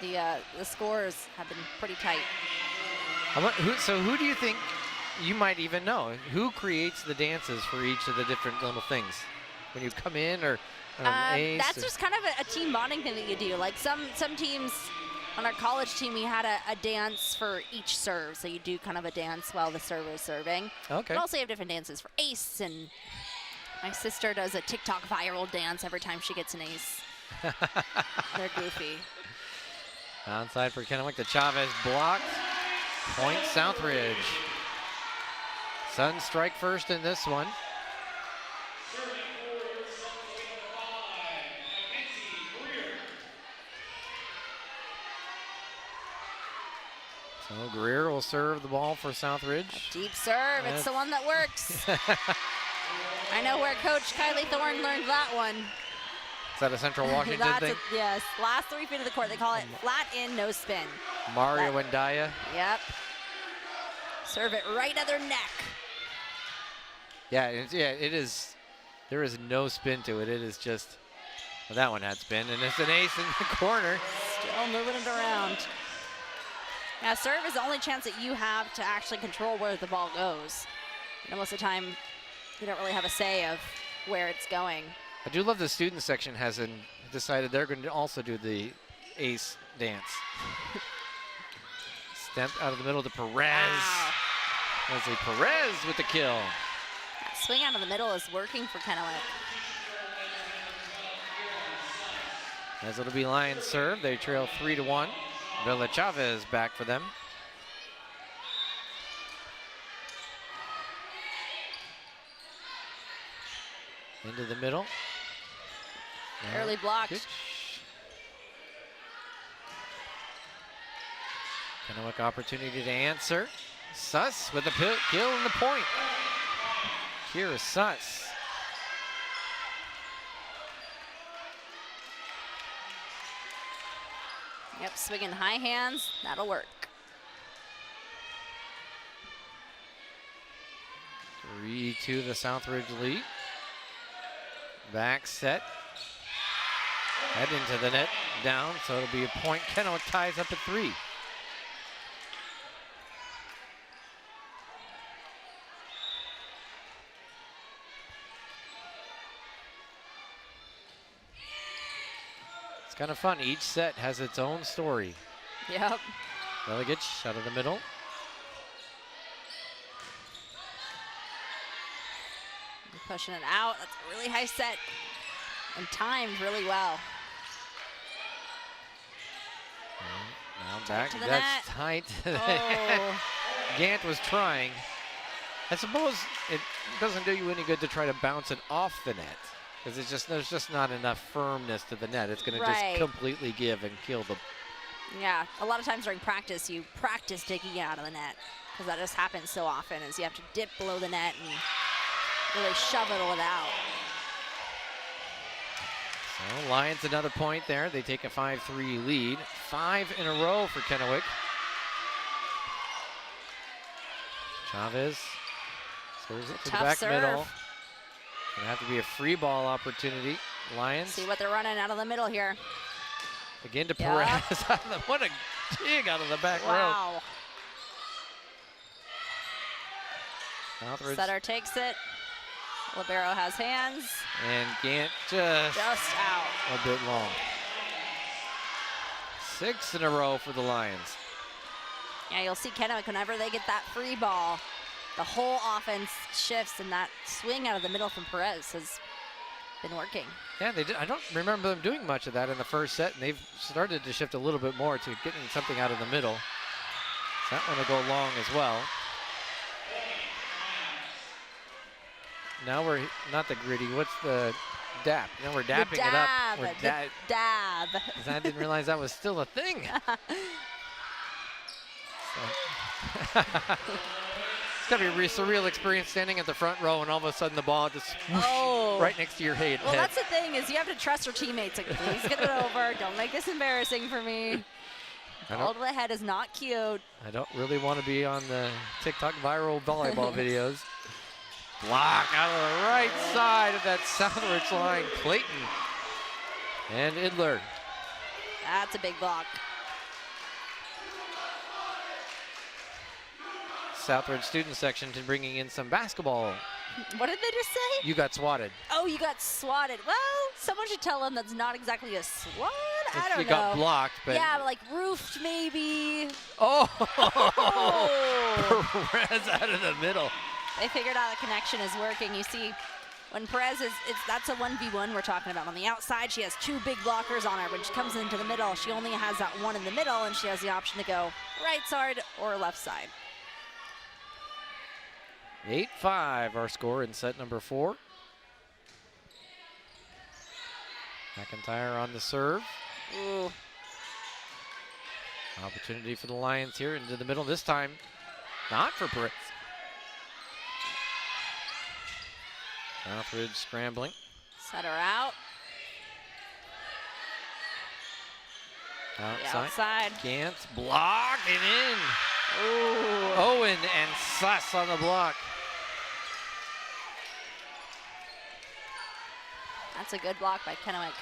the scores have been pretty tight. So who do you think, you might even know, who creates the dances for each of the different little things? When you come in, or ace? That's just kind of a team bonding thing that you do. Like some teams, on our college team, we had a dance for each serve. So you do kind of a dance while the server is serving. Okay. But also you have different dances for ace, and my sister does a TikTok viral dance every time she gets an ace. They're goofy. Onside for Kennewick. The Chavez blocked. Point Southridge. Suns strike first in this one. So Greer will serve the ball for Southridge. A deep serve. It's the one that works. I know where Coach Kylie Thorne learned that one. Is that a Central Washington thing? Yes. Last 3 feet of the court. They call it flat in, no spin. Mario Wendaya. Yep. Serve it right at their neck. Yeah, it is. There is no spin to it. It is just, well, that one had spin, and it's an ace in the corner. Still moving it around. Now, serve is the only chance that you have to actually control where the ball goes. You know, most of the time, you don't really have a say of where it's going. I do love the student section has decided they're going to also do the ace dance. Step out of the middle to Perez. Wow. Leslie Perez with the kill. That swing out of the middle is working for Kennewick. As it'll be Lions serve, they trail 3-1. Villa Chavez back for them. Into the middle. Early blocked. Pitch. Kennewick opportunity to answer. Suss with the kill and the point. Here is Suss. Yep, swinging high hands. That'll work. 3-2 the Southridge lead. Back set. Head into the net. Down, so it'll be a point. Kennewick ties up at 3. It's kind of fun. Each set has its own story. Yep. Relegage out of the middle. Pushing it out. That's a really high set and timed really well. Now back. to the That's net. tight. Oh. Gant was trying. I suppose it doesn't do you any good to try to bounce it off the net, because there's just not enough firmness to the net. It's going to just completely give and kill the. Yeah, a lot of times during practice, you practice digging it out of the net, because that just happens so often. Is you have to dip below the net and really shovel it out. So Lions another point there. They take a 5-3 lead. 5 in a row for Kennewick. Chavez serves it to the back serve. middle. Gonna have to be a free ball opportunity. Lions. See what they're running out of the middle here. Again to Perez. What a dig out of the back row. Wow. Southridge. Setter takes it. Libero has hands. And Gant just out. a bit long. 6 in a row for the Lions. Yeah, you'll see Kennewick whenever they get that free ball, the whole offense shifts, and that swing out of the middle from Perez has been working. Yeah, they did. I don't remember them doing much of that in the first set, and they've started to shift a little bit more to getting something out of the middle. So that one will go long as well. Now we're not the gritty. What's the dap? Now we're dapping it up. We're dab. I didn't realize that was still a thing. It's got to be a surreal experience standing at the front row and all of a sudden the ball just right next to your head. Well, that's the thing is you have to trust your teammates. Like, please get it over. Don't make this embarrassing for me. Ball to the head is not cute. I don't really want to be on the TikTok viral volleyball videos. Block out of the right side of that Southridge line. Clayton and Idler. That's a big block. Southridge student section to bringing in some basketball. What did they just say? You got swatted. Oh, you got swatted. Well, someone should tell them that's not exactly a swat. I don't know. You got blocked, but yeah, like roofed maybe. Oh! Perez out of the middle. They figured out the connection is working. You see, when Perez that's a 1v1 we're talking about. On the outside, she has two big blockers on her. When she comes into the middle, she only has that one in the middle, and she has the option to go right side or left side. 8-5 our score in set number 4. McIntyre on the serve. Ooh. Opportunity for the Lions here into the middle. This time, not for Perez. Southridge scrambling. Set her out. Outside. Gantz blocked and in. Ooh. Owen and Suss on the block. That's a good block by Kennewick.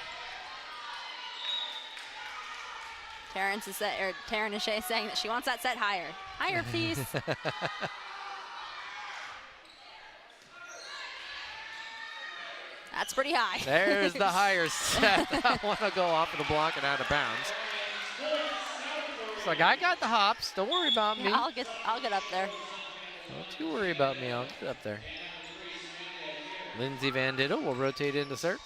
Taryn is saying that she wants that set higher. Higher, please. That's pretty high. There's the higher set. That one will go off of the block and out of bounds. It's like, I got the hops. Don't worry about me. I'll get up there. Don't you worry about me. I'll get up there. Lindsay Van Diddle will rotate into serve.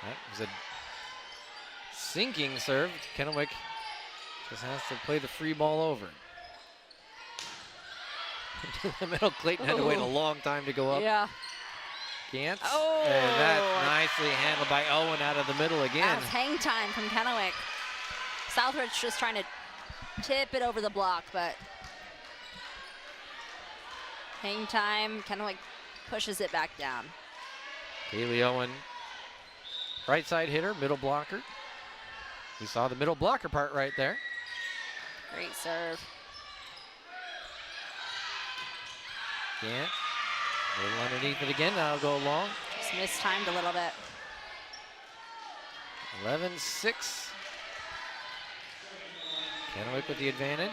That was a sinking serve. Kennewick just has to play the free ball over. Into the middle, Clayton had to wait a long time to go up. Yeah. Gantz. Oh. And that's nicely handled by Owen out of the middle again. That was hang time from Kennewick. Southridge just trying to tip it over the block, but hang time. Kennewick pushes it back down. Kaylee Owen, right side hitter, middle blocker. We saw the middle blocker part right there. Great serve. Gant, a little underneath it again. That'll go long. Just mistimed a little bit. 11-6. Kennewick with the advantage.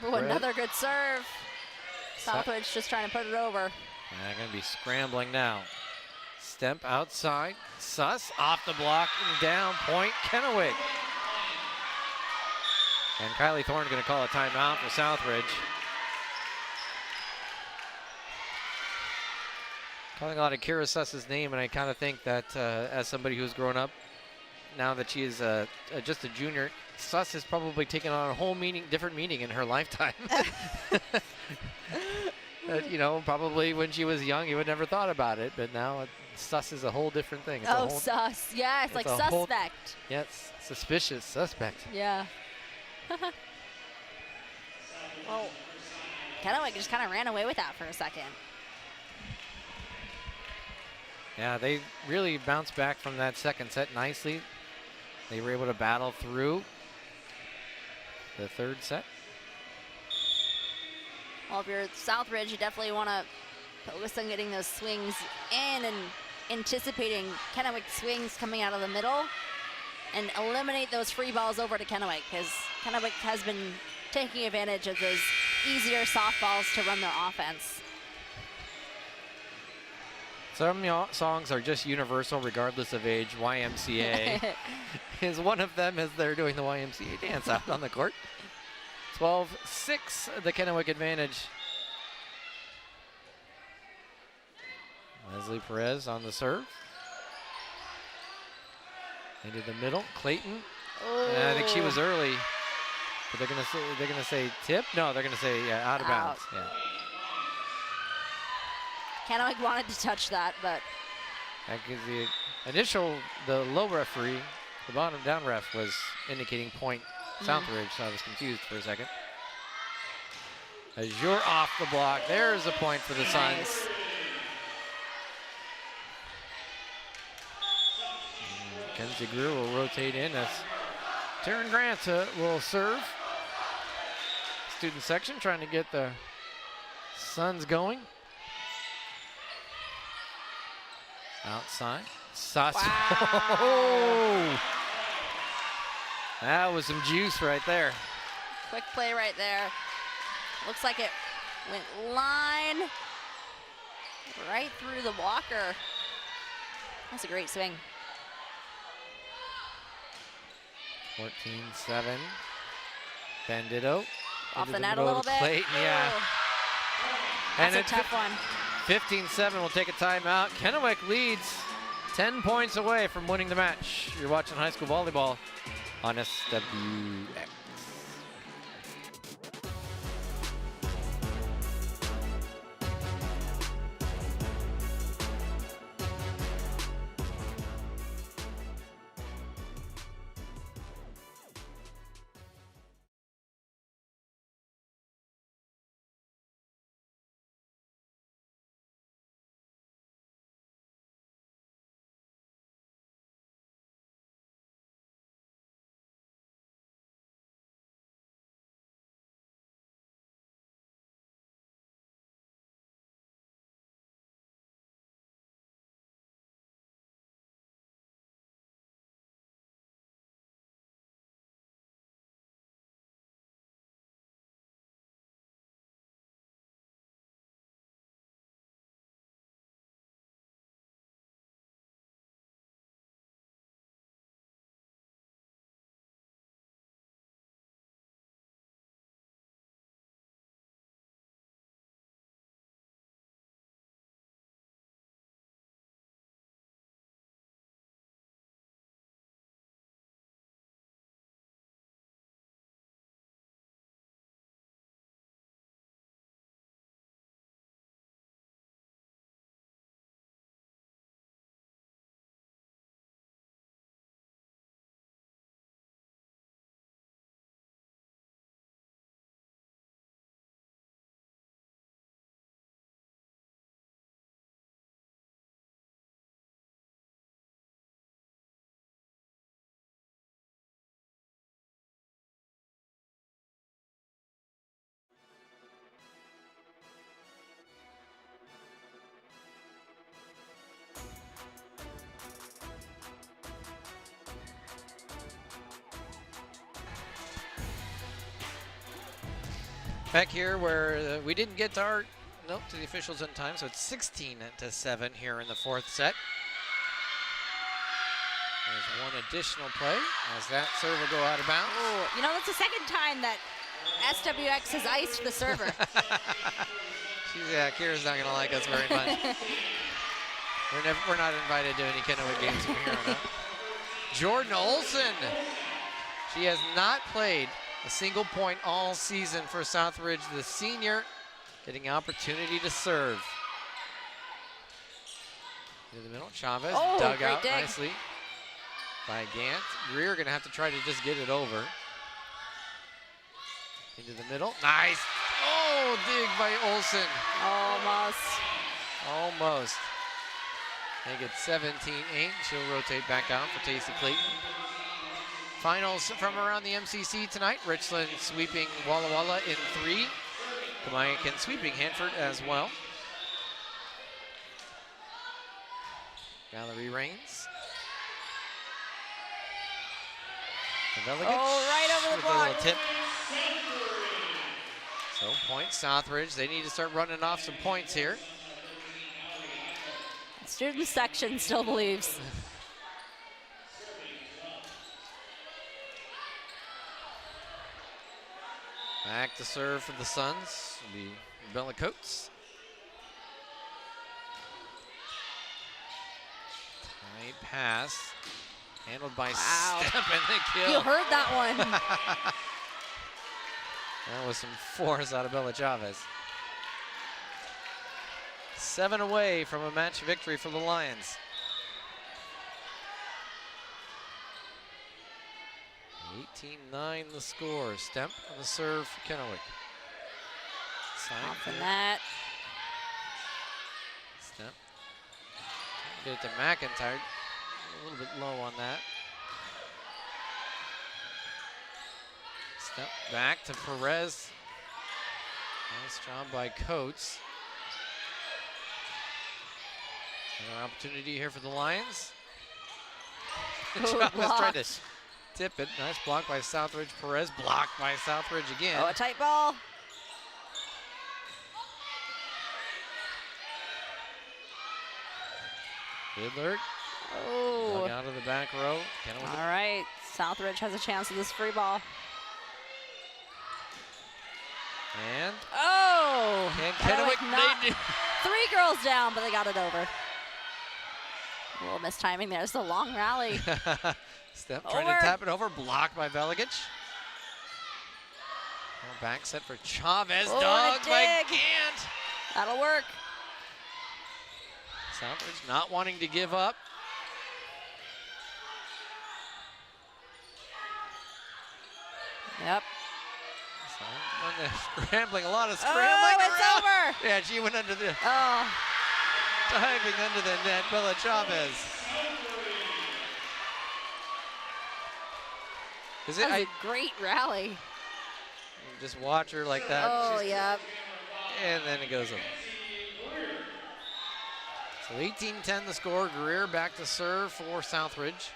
Ooh, another good serve. Southridge just trying to put it over. They're going to be scrambling now. Stemp outside. Suss off the block and down. Point Kennewick. And Kylie Thorne going to call a timeout for Southridge. Calling a lot of Kira Suss's name, and I kind of think that as somebody who's grown up, now that she is just a junior, Suss has probably taken on a whole different meaning in her lifetime. You know, probably when she was young, you would never thought about it, but now Suss is a whole different thing. It's Suss. Yeah, it's like suspect. Yes, suspicious suspect. Yeah. Well, Kennewick just kind of ran away with that for a second. Yeah, they really bounced back from that second set nicely. They were able to battle through the third set. Well, if you're Southridge, you definitely want to focus on getting those swings in and anticipating Kennewick swings coming out of the middle and eliminate those free balls over to Kennewick, because Kennewick has been taking advantage of those easier soft balls to run their offense. Some songs are just universal regardless of age. YMCA is one of them as they're doing the YMCA dance out on the court. 12-6, the Kennewick advantage. Leslie Perez on the serve. Into the middle, Clayton. I think she was early, but they're gonna say tip. No, they're gonna say out of bounds. Yeah. Kennewick wanted to touch that, but That gives the low referee, the bottom down ref was indicating point Southridge, so I was confused for a second. As you're off the block, there's a point for the Suns. nice. Kenzie Greer will rotate in as Taryn Grant will serve. Student section trying to get the Suns going. Outside. Sasso. Wow. That was some juice right there. Quick play right there. Looks like it went line right through the blocker. That's a great swing. 14-7. Bandito. Off into the net a middle little of bit. Clayton, yeah. Oh. And That's a tough one. 15-7 will take a timeout. Kennewick leads 10 points away from winning the match. You're watching high school volleyball on SWX. Back here where we didn't get to our note to the officials in time, so it's 16-7 here in the fourth set. There's one additional play as that serve will go out of bounds. Oh, you know, that's the second time that SWX has iced the server. Yeah, Kira's not going to like us very much. We're not invited to any Kennewick games from here on out. Jordan Olson. She has not played a single point all season for Southridge, the senior, getting an opportunity to serve. In the middle, Chavez dug out dig. nicely by Gant. Greer going to have to try to just get it over. Into the middle, nice. Oh, dig by Olson. Almost. Make it 17-8. She'll rotate back out for Tacey Clayton. Finals from around the MCC tonight. Richland sweeping Walla Walla in 3. Kamiakin sweeping Hanford as well. Valerie Rains. Right over the with a block. little tip. So points Southridge. They need to start running off some points here. student section still believes. Back to serve for the Suns will be Bella Coates. Tight pass, handled by Step and the kill. You heard that one. That was some force out of Bella Chavez. 7 away from a match victory for the Lions. 18-9 the score. Stemp on the serve for Kennewick. Off the net. Stemp. Get it to McIntyre. A little bit low on that. Step back to Perez. Nice job by Coates. Another opportunity here for the Lions. Chavez tried to tip it. Nice block by Southridge. Perez blocked by Southridge again. Oh, a tight ball. Fiddler. Oh. Dug out of the back row. All right. Southridge has a chance of this free ball. And and Kennewick made it. 3 girls down, but they got it over. A little mistiming there. It's a long rally. Step trying to tap it over, blocked by Veligic. Back set for Chavez, dug by Gant. That'll work. Southridge not wanting to give up. Yep. Scrambling, a lot of scrambling. Oh, it's around. over. Yeah, she went under the, Oh. diving under the net, Bella Chavez. That was a great rally. Just watch her like that. Oh, yeah. And then it goes over. So 18-10 the score. Greer back to serve for Southridge.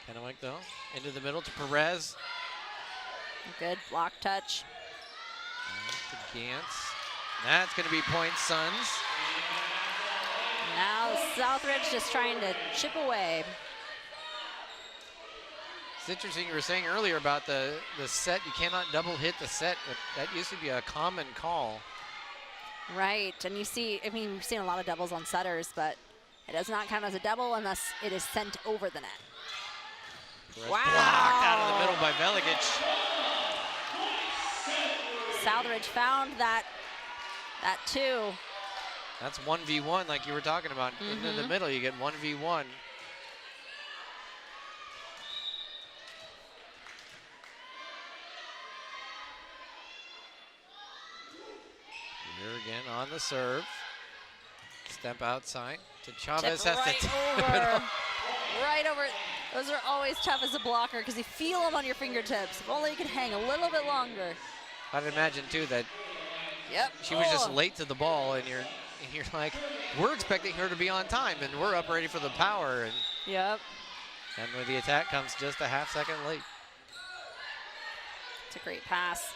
Kennewick though, into the middle to Perez. Good block touch. To Gantz. That's going to be point Suns. Now Southridge just trying to chip away. It's interesting you were saying earlier about the set. You cannot double hit the set. That used to be a common call. Right, and you see, I mean, we've seen a lot of doubles on setters, but it does not count as a double unless it is sent over the net. Wow. Blocked out of the middle by Veligic. Southridge found that 2. That's 1v1 like you were talking about. Into the middle, you get 1v1. Here again on the serve. Step outside to Chavez. Tip Has right to tip over. it off. Right over. Those are always tough as a blocker because you feel them on your fingertips. If only you could hang a little bit longer. I'd imagine too that she was just late to the ball, and you're like, we're expecting her to be on time, and we're up ready for the power. And and when the attack comes just a half-second late. It's a great pass.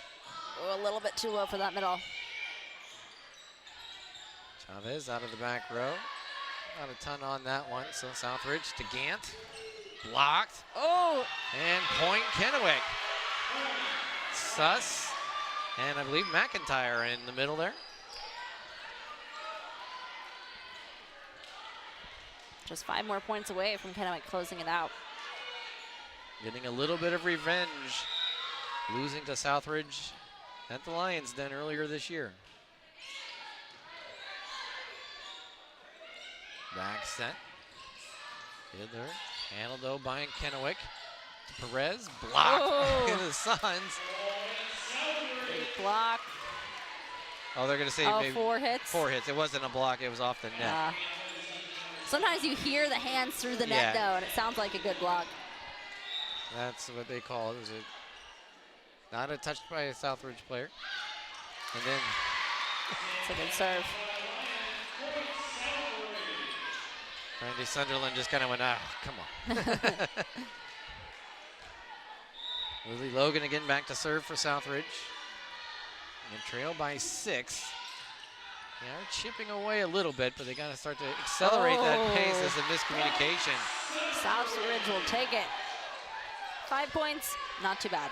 Oh, a little bit too low for that middle. Chavez out of the back row. Not a ton on that one, so Southridge to Gant. Blocked. Oh! And point Kennewick. Suss. And I believe McIntyre in the middle there. Just 5 more points away from Kennewick closing it out. Getting a little bit of revenge. Losing to Southridge at the Lions Den earlier this year. Back set. Fiddler. Handled though by Kennewick. To Perez. Blocked in the Suns. Great block. Oh, they're going to say maybe 4 hits. 4 hits. It wasn't a block. It was off the net. Sometimes you hear the hands through the net, though, and it sounds like a good block. That's what they call it. It was not a touch by a Southridge player. And then it's a good serve. Randy Sunderland just kind of went, come on. Lily Logan again back to serve for Southridge. and trail by 6. They are chipping away a little bit, but they got to start to accelerate that pace as a miscommunication. Southridge will take it. 5 points, not too bad.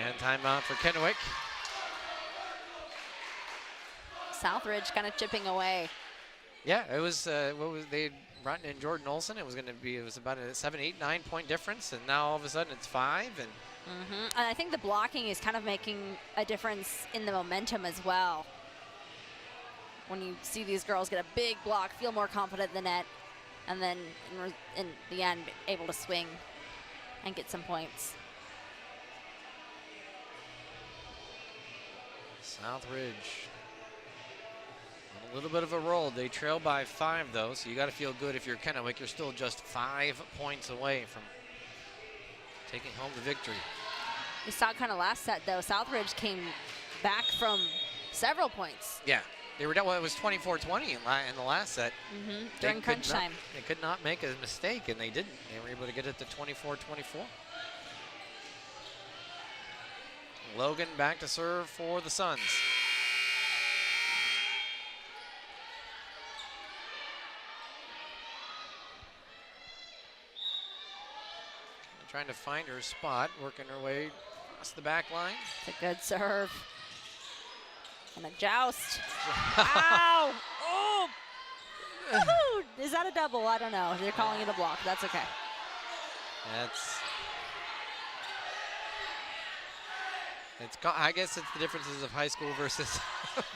And timeout for Kennewick. Southridge kind of chipping away. Yeah, it was, they brought in Jordan Olson. It was about a 7, 8, 9 point difference, and now all of a sudden it's 5. And And I think the blocking is kind of making a difference in the momentum as well. When you see these girls get a big block, feel more confident in the net, and then in the end, able to swing and get some points. Southridge on a little bit of a roll. They trail by 5, though, so you got to feel good if you're Kennewick. You're still just 5 points away from taking home the victory. We saw kind of last set, though. Southridge came back from several points. Yeah, they were. Well, it was 24-20 in the last set. During crunch time. They could not make a mistake, and they didn't. They were able to get it to 24-24. Logan back to serve for the Suns. Trying to find her spot, working her way across the back line. It's a good serve. And a joust. Ow! Oh! Woohoo! Is that a double? I don't know. They're calling it a block. That's okay. I guess it's the differences of high school versus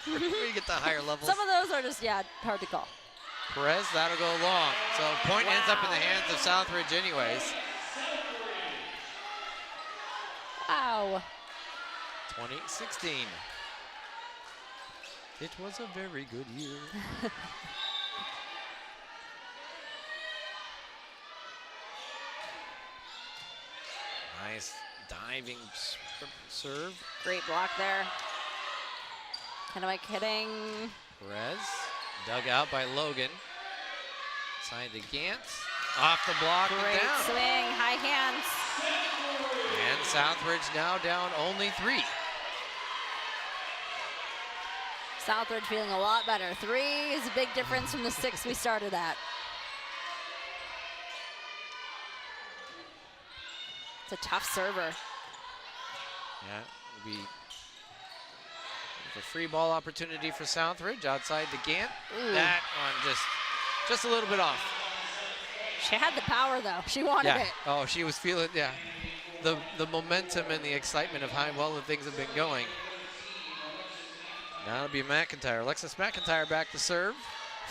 when you get to higher levels. Some of those are just, hard to call. Perez, that'll go long. So point ends up in the hands of Southridge anyways. Wow. 2016. It was a very good year. Nice diving serve. Great block there. Kennewick hitting. Perez, dug out by Logan. Side to Gantz. Off the block and Great down. swing, high hands. And Southridge now down only 3. Southridge feeling a lot better. 3 is a big difference from the 6 we started at. It's a tough server. Yeah, it'll be a free ball opportunity for Southridge outside the Gant. Ooh. That one just a little bit off. She had the power though. She wanted it. Oh, she was feeling, the momentum and the excitement of how well the things have been going. Now it'll be McIntyre. Alexis McIntyre back to serve.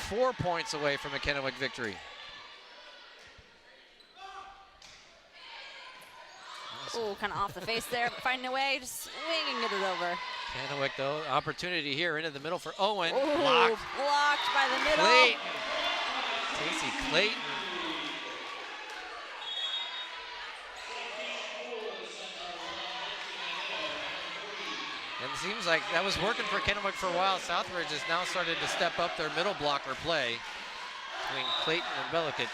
4 points away from a Kennewick victory. Oh, kind of off the face there, but finding a way, just swinging it over. Kennewick, though, opportunity here into the middle for Owen. Ooh, blocked by the middle. Clayton. Casey Clayton. And it seems like that was working for Kennewick for a while. Southridge has now started to step up their middle blocker play between Clayton and Belikic.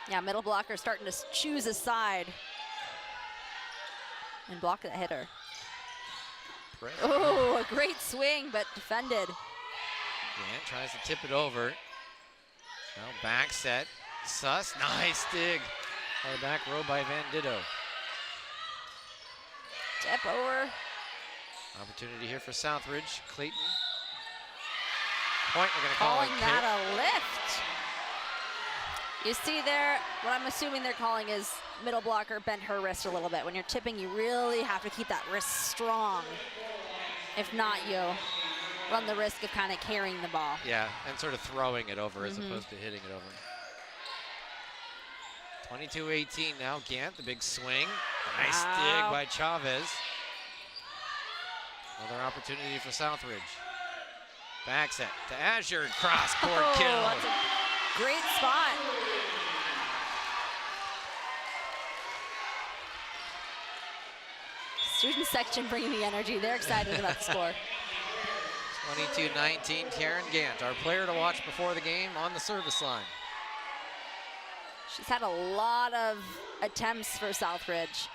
Yeah, middle blocker starting to choose a side and block the hitter. Oh, a great swing, but defended. Gant tries to tip it over. Now back set. Suss, nice dig. On the back row by Van Ditto. Tip over. Opportunity here for Southridge. Clayton. Point, we're going to call Calling it that a lift. You see there, what I'm assuming they're calling is middle blocker bent her wrist a little bit. When you're tipping, you really have to keep that wrist strong. If not, you run the risk of kind of carrying the ball. Yeah, and sort of throwing it over as opposed to hitting it over. 22-18 now, Gant, the big swing. Nice dig by Chavez. Another opportunity for Southridge. Back set to Azure, cross-court kill. That's a great spot. Student section bringing the energy. They're excited about the score. 22-19, Karen Gant, our player to watch before the game on the service line. She's had a lot of attempts for Southridge.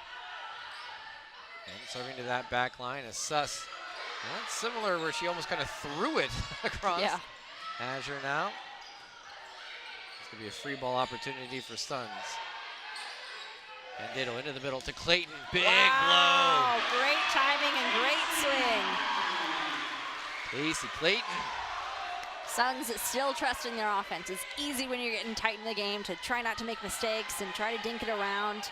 And serving to that back line is Suss. And that's similar where she almost kind of threw it across. Yeah. Azure now. It's going to be a free ball opportunity for Suns. And Ditto into the middle to Clayton. Big Wow, great timing and great swing. blow. Casey Clayton. Suns still trusting their offense. It's easy when you're getting tight in the game to try not to make mistakes and try to dink it around.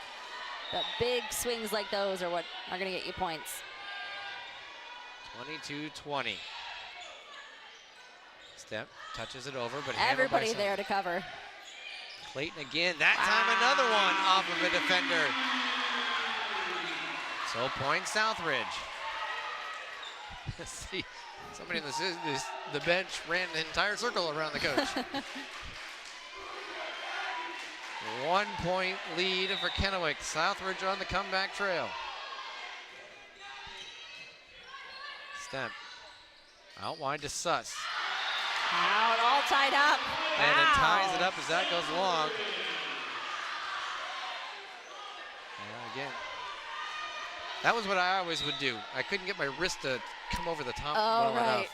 But big swings like those are what are going to get you points. 22-20. Step touches it over, but everybody there to cover. Clayton again. That time another one off of a defender. So point Southridge. See, somebody in the bench ran an entire circle around the coach. 1 point lead for Kennewick. Southridge on the comeback trail. Step out wide to Suss. Out, all tied up. And wow. it ties it up as that goes long. And again, that was what I always would do. I couldn't get my wrist to come over the top well enough.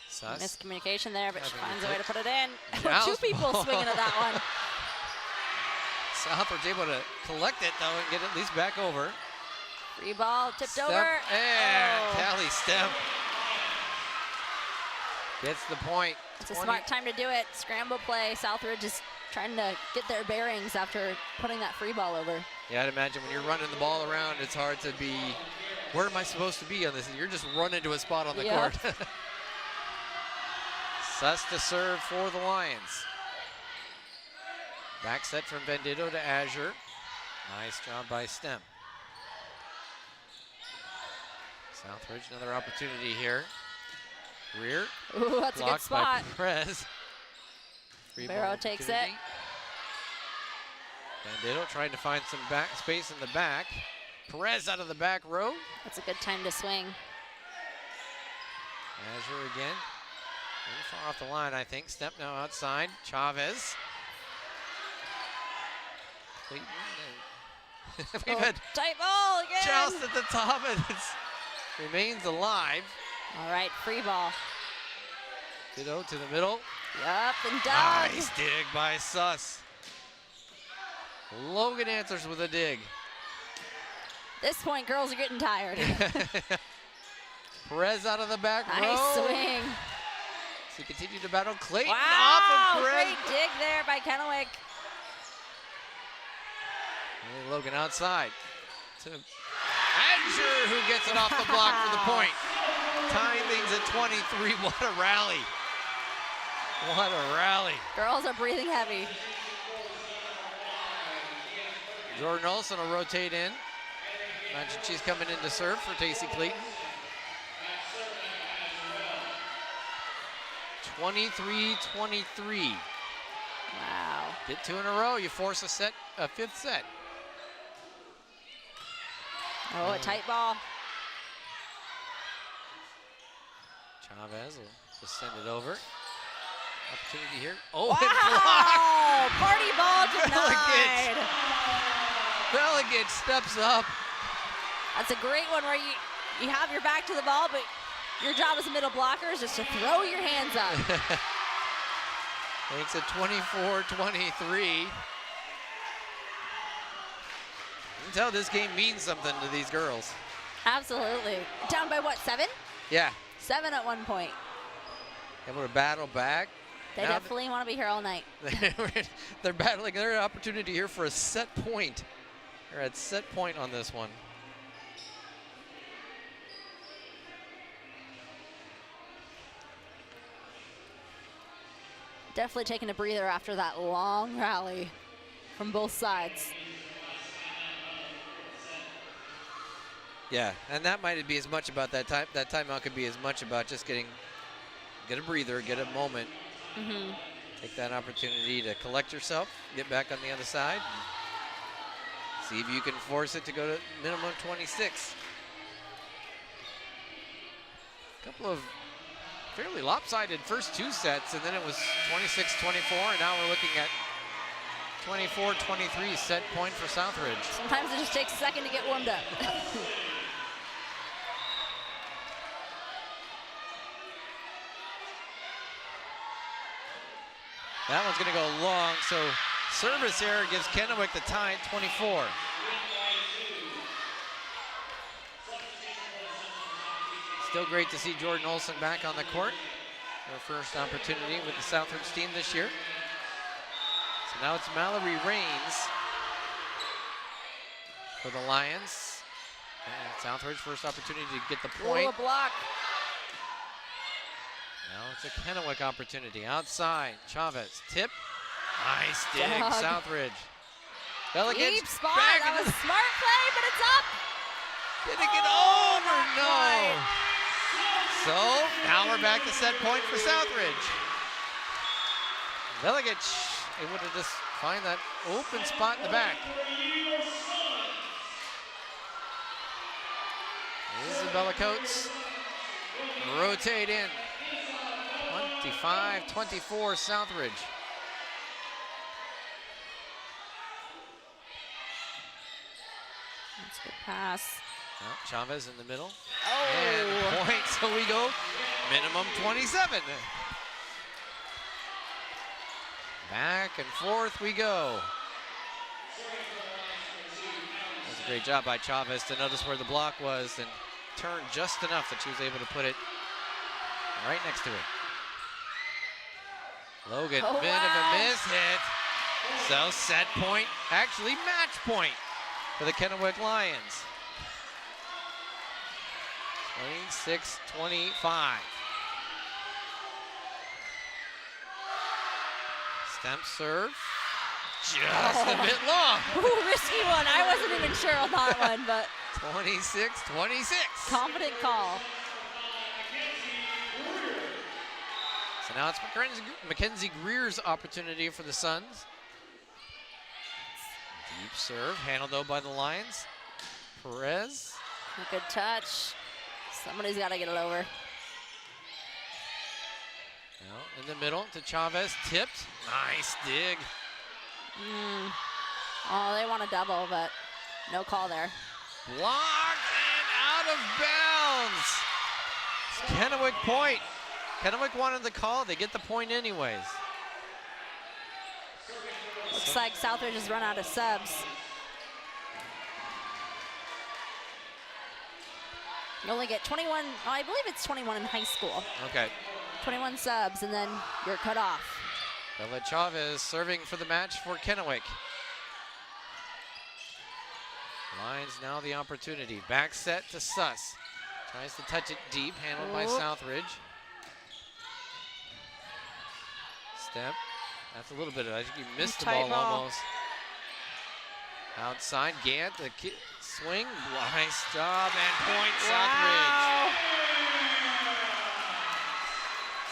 Suss. Miscommunication there, but she finds a way to put it in. Now Two people swinging at that one. Southridge able to collect it, though, and get at least back over. Free ball tipped Step, over. And oh. Callie Step gets the point. It's a smart time to do it. Scramble play. Southridge is trying to get their bearings after putting that free ball over. Yeah, I'd imagine when you're running the ball around, it's hard to be, where am I supposed to be on this? You're just running to a spot on the court. Suss to serve for the Lions. Back set from Venditto to Azure. Nice job by Stem. Southridge, another opportunity here. Rear. Ooh, that's a good spot. Perez. Barrow takes it. Venditto trying to find some back space in the back. Perez out of the back row. That's a good time to swing. Azure again. Far off the line, I think. Step now outside. Chavez. Clayton. We've had tight ball again. Joust at the top, and it remains alive. All right, free ball. Ditto to the middle. Yup, and down. Nice dig by Suss. Logan answers with a dig. This point, girls are getting tired. Perez out of the back row. Nice swing. So continue to battle Clayton. Wow, Off of Perez. great dig there by Kennewick. And Logan outside to Azure, who gets it off the block for the point. Tying things at 23. What a rally. What a rally. Girls are breathing heavy. Jordan Olsen will rotate in. Imagine she's coming in to serve for Tacey Clayton. 23-23. Wow. Get two in a row, you force a fifth set. Oh, a tight ball. Chavez will just send it over. Opportunity here. Oh, wow. and blocked. Party ball denied. Beligich steps up. That's a great one where you have your back to the ball, but your job as a middle blocker is just to throw your hands up. Makes it 24-23. You can tell this game means something to these girls. Absolutely. Down by what, 7? Yeah. 7 at one point. Able to battle back. They definitely want to be here all night. They're battling their opportunity here for a set point. They're at set point on this one. Definitely taking a breather after that long rally from both sides. Yeah, and that might be as much about that time. That timeout could be as much about just get a breather, get a moment. Mm-hmm. Take that opportunity to collect yourself, get back on the other side. See if you can force it to go to minimum 26. A couple of fairly lopsided first two sets, and then it was 26-24, and now we're looking at 24-23 set point for Southridge. Sometimes it just takes a second to get warmed up. That one's going to go long, so service error gives Kennewick the tie at 24. Still great to see Jordan Olson back on the court. Her first opportunity with the Southridge team this year. So now it's Mallory Rains for the Lions. And Southridge first opportunity to get the point. Ooh, a block. Now it's a Kennewick opportunity. Outside, Chavez, tip. Nice dig, Dog. Southridge. Bella Deep gets spot. back That in was the- smart play, but it's up. Did it get Oh, over? not No. quite. So now we're back to set point for Southridge. Veligic able to just find that open spot in the back. Isabella Coates rotate in. 25-24 Southridge. That's a good pass. Well, Chavez in the middle. Oh. And point, so we go minimum 27. Back and forth we go. That's a great job by Chavez to notice where the block was and turn just enough that she was able to put it right next to it. Logan, Oh, bit of a miss hit. So set point, actually match point for the Kennewick Lions. 26-25. Stemp serve, just a bit long. Ooh, risky one. I wasn't even sure on that one, but 26-26. confident call. So now it's Mackenzie Greer's opportunity for the Suns. Deep serve, handled though by the Lions. Perez. A good touch. Somebody's got to get it over. Now in the middle to Chavez, tipped. Nice dig. Oh, they want a double, but no call there. Blocked and out of bounds. It's Kennewick point. Kennewick wanted the call, they get the point anyways. Looks like Southridge has run out of subs. You only get 21, oh, I believe it's 21 in high school. Okay. 21 subs, and then you're cut off. Bella Chavez serving for the match for Kennewick. Lions now the opportunity. Back set to Suss. Tries to touch it deep, handled by Southridge. Step. That's a little bit of, I think you missed the Tight ball ball. almost. Outside, Gant, the swing. Nice job, and point Southridge. Wow.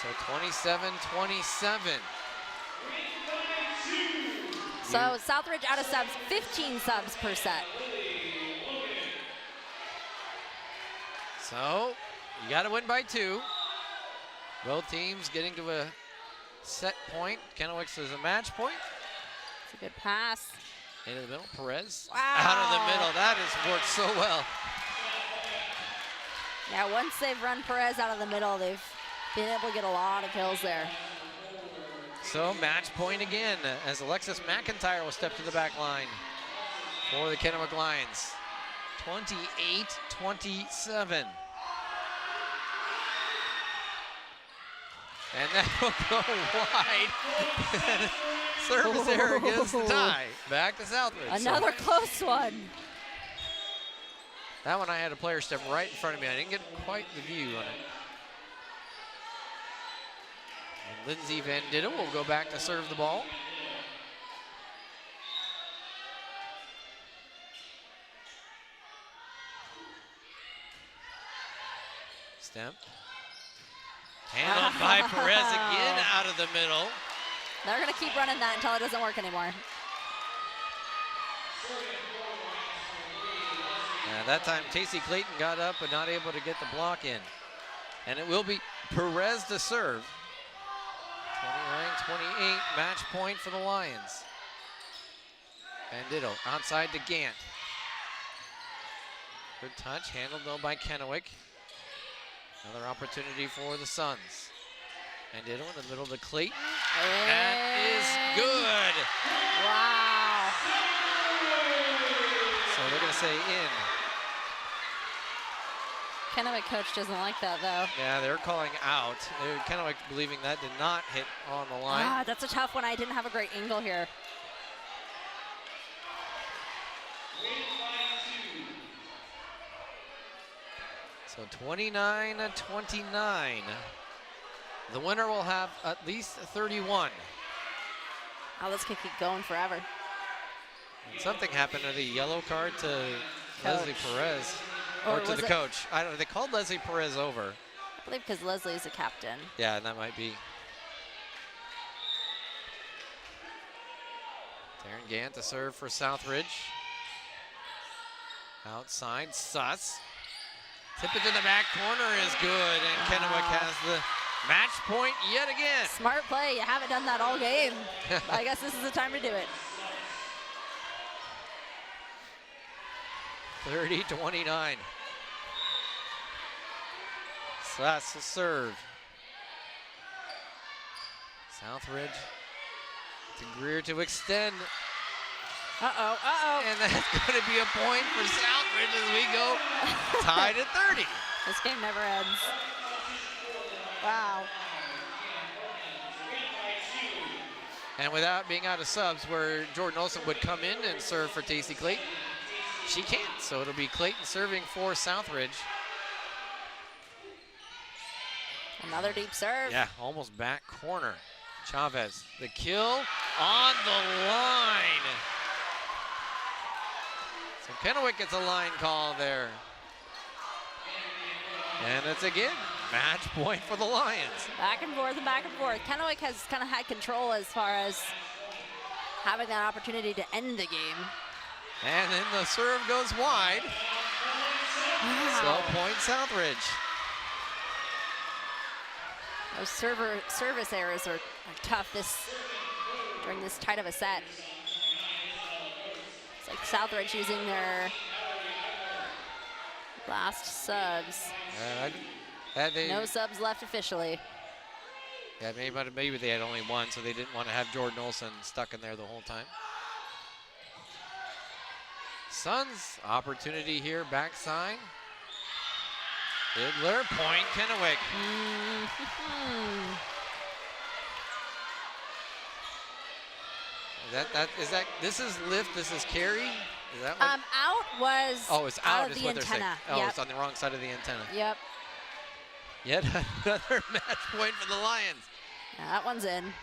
So 27-27. So Southridge out of subs, 15 subs per set. So you got to win by 2. Both teams getting to a set point. Kennewick's is a match point. It's a good pass. Into the middle, Perez. Wow. Out of the middle, that has worked so well. Yeah, once they've run Perez out of the middle, they've been able to get a lot of kills there. So match point again as Alexis McIntyre will step to the back line for the Kennewick Lions. 28-27. And that will go wide. Service error against the tie. Back to Southridge. Another close one. That one I had a player step right in front of me. I didn't get quite the view on it. And Lindsay Van Didde will go back to serve the ball. Stemp. Handled by Perez again out of the middle. They're going to keep running that until it doesn't work anymore. That time, Tacey Clayton got up but not able to get the block in. And it will be Perez to serve. 29-28, match point for the Lions. Bandito outside to Gant. Good touch, handled though by Kennewick. Another opportunity for the Suns. Bandito in the middle to Clayton. That is good. Wow. So they're going to say in. Kennewick coach doesn't like that, though. Yeah, they're calling out. They're Kennewick believing that did not hit on the line. Ah, that's a tough one. I didn't have a great angle here. So 29-29. The winner will have at least 31. Oh, this could keep going forever. And something happened to the yellow card to Leslie Perez. Or to the coach. I don't know. They called Leslie Perez over. I believe because Leslie's a captain. Yeah, that might be. Taryn Gant to serve for Southridge. Outside, Suss. Tip it to the back corner is good, and Kennewick has the match point yet again. Smart play. You haven't done that all game. I guess this is the time to do it. 30-29. Suss will serve. Southridge to Greer to extend. Uh-oh, uh-oh. And that's going to be a point for Southridge as we go tied at 30. This game never ends. Wow. And without being out of subs, where Jordan Olsen would come in and serve for Tacey Clayton, she can't. So it'll be Clayton serving for Southridge. Another deep serve. Yeah, almost back corner. Chavez, the kill on the line. So Kennewick gets a line call there. And it's again, match point for the Lions. Back and forth and back and forth. Kennewick has kind of had control as far as having that opportunity to end the game. And then the serve goes wide. Wow. So point Southridge. Those service errors are tough during this tight of a set. It's like Southridge using their last subs. No subs left officially. Yeah, maybe they had only one, so they didn't want to have Jordan Olsen stuck in there the whole time. Suns opportunity here, backside. Idler, point Kennewick. This is lift, this is carry? Is that what? Out was it's out of is the what they're saying. antenna. Oh, Yep. it's on the wrong side of the antenna. Yep. Yet another match point for the Lions. That one's in.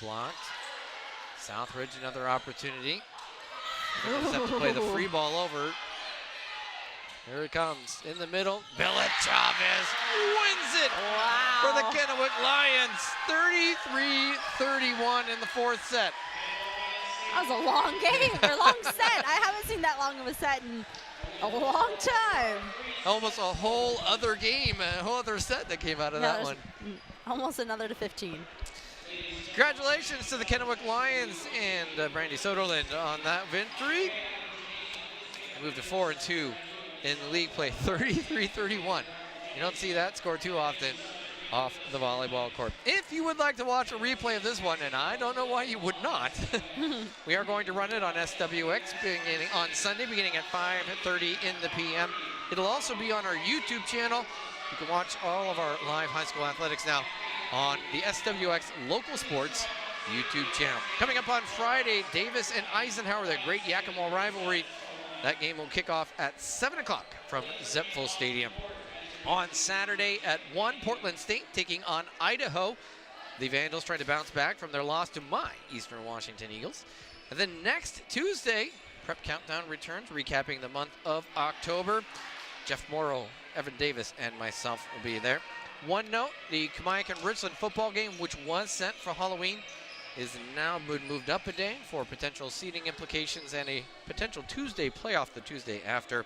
Blocked. Southridge, another opportunity. They're gonna have to play the free ball over. Here it comes in the middle. Billet Chavez wins it for the Kennewick Lions. 33-31 in the fourth set. That was a long game, or long set. I haven't seen that long of a set in a long time. Almost a whole other game, a whole other set that came out of that one. Almost another to 15. Congratulations to the Kennewick Lions and Brandy Soderland on that victory. They moved to 4-2 in the league play, 33-31. You don't see that score too often off the volleyball court. If you would like to watch a replay of this one, and I don't know why you would not, we are going to run it on SWX beginning on Sunday, beginning at 5:30 in the p.m. It'll also be on our YouTube channel. You can watch all of our live high school athletics now on the SWX Local Sports YouTube channel. Coming up on Friday, Davis and Eisenhower, the great Yakima rivalry. That game will kick off at 7 o'clock from Zepfel Stadium. On Saturday at 1, Portland State taking on Idaho. The Vandals trying to bounce back from their loss to my Eastern Washington Eagles. And then next Tuesday, Prep Countdown returns, recapping the month of October. Jeff Morrow, Evan Davis, and myself will be there. One note, the Kamiakin-Richland football game, which was set for Halloween, is now moved up a day for potential seeding implications and a potential Tuesday playoff the Tuesday after.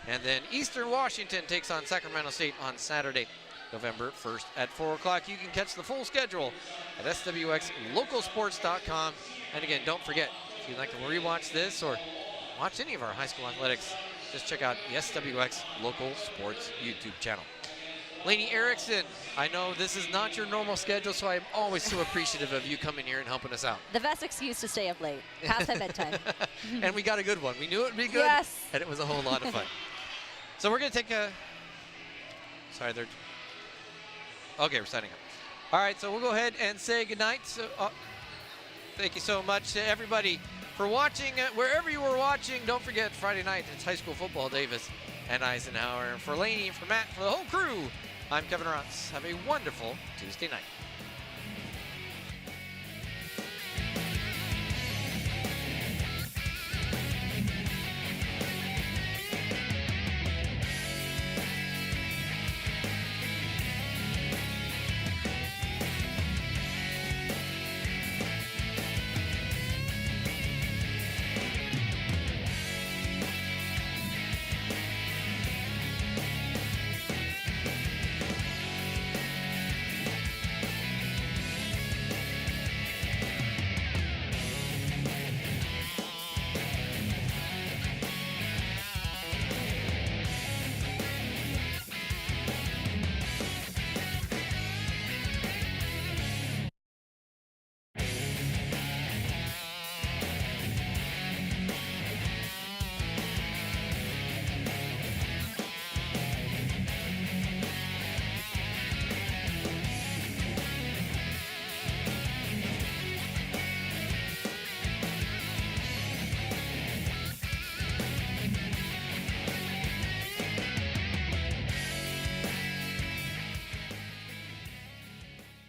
And then Eastern Washington takes on Sacramento State on Saturday. November 1st at 4 o'clock. You can catch the full schedule at SWXLocalsports.com. And again, don't forget, if you'd like to rewatch this or watch any of our high school athletics, just check out the SWX Local Sports YouTube channel. Lainey Erickson, I know this is not your normal schedule, so I'm always so appreciative of you coming here and helping us out. The best excuse to stay up late, past my bedtime. And we got a good one. We knew it would be good, yes. And it was a whole lot of fun. So we're going to take a, sorry, they're, okay, we're signing up. All right, so we'll go ahead and say goodnight. So, thank you so much to everybody for watching. Wherever you were watching, don't forget Friday night, it's high school football, Davis and Eisenhower. And for Lainey and for Matt, for the whole crew, I'm Kevin Rotz. Have a wonderful Tuesday night.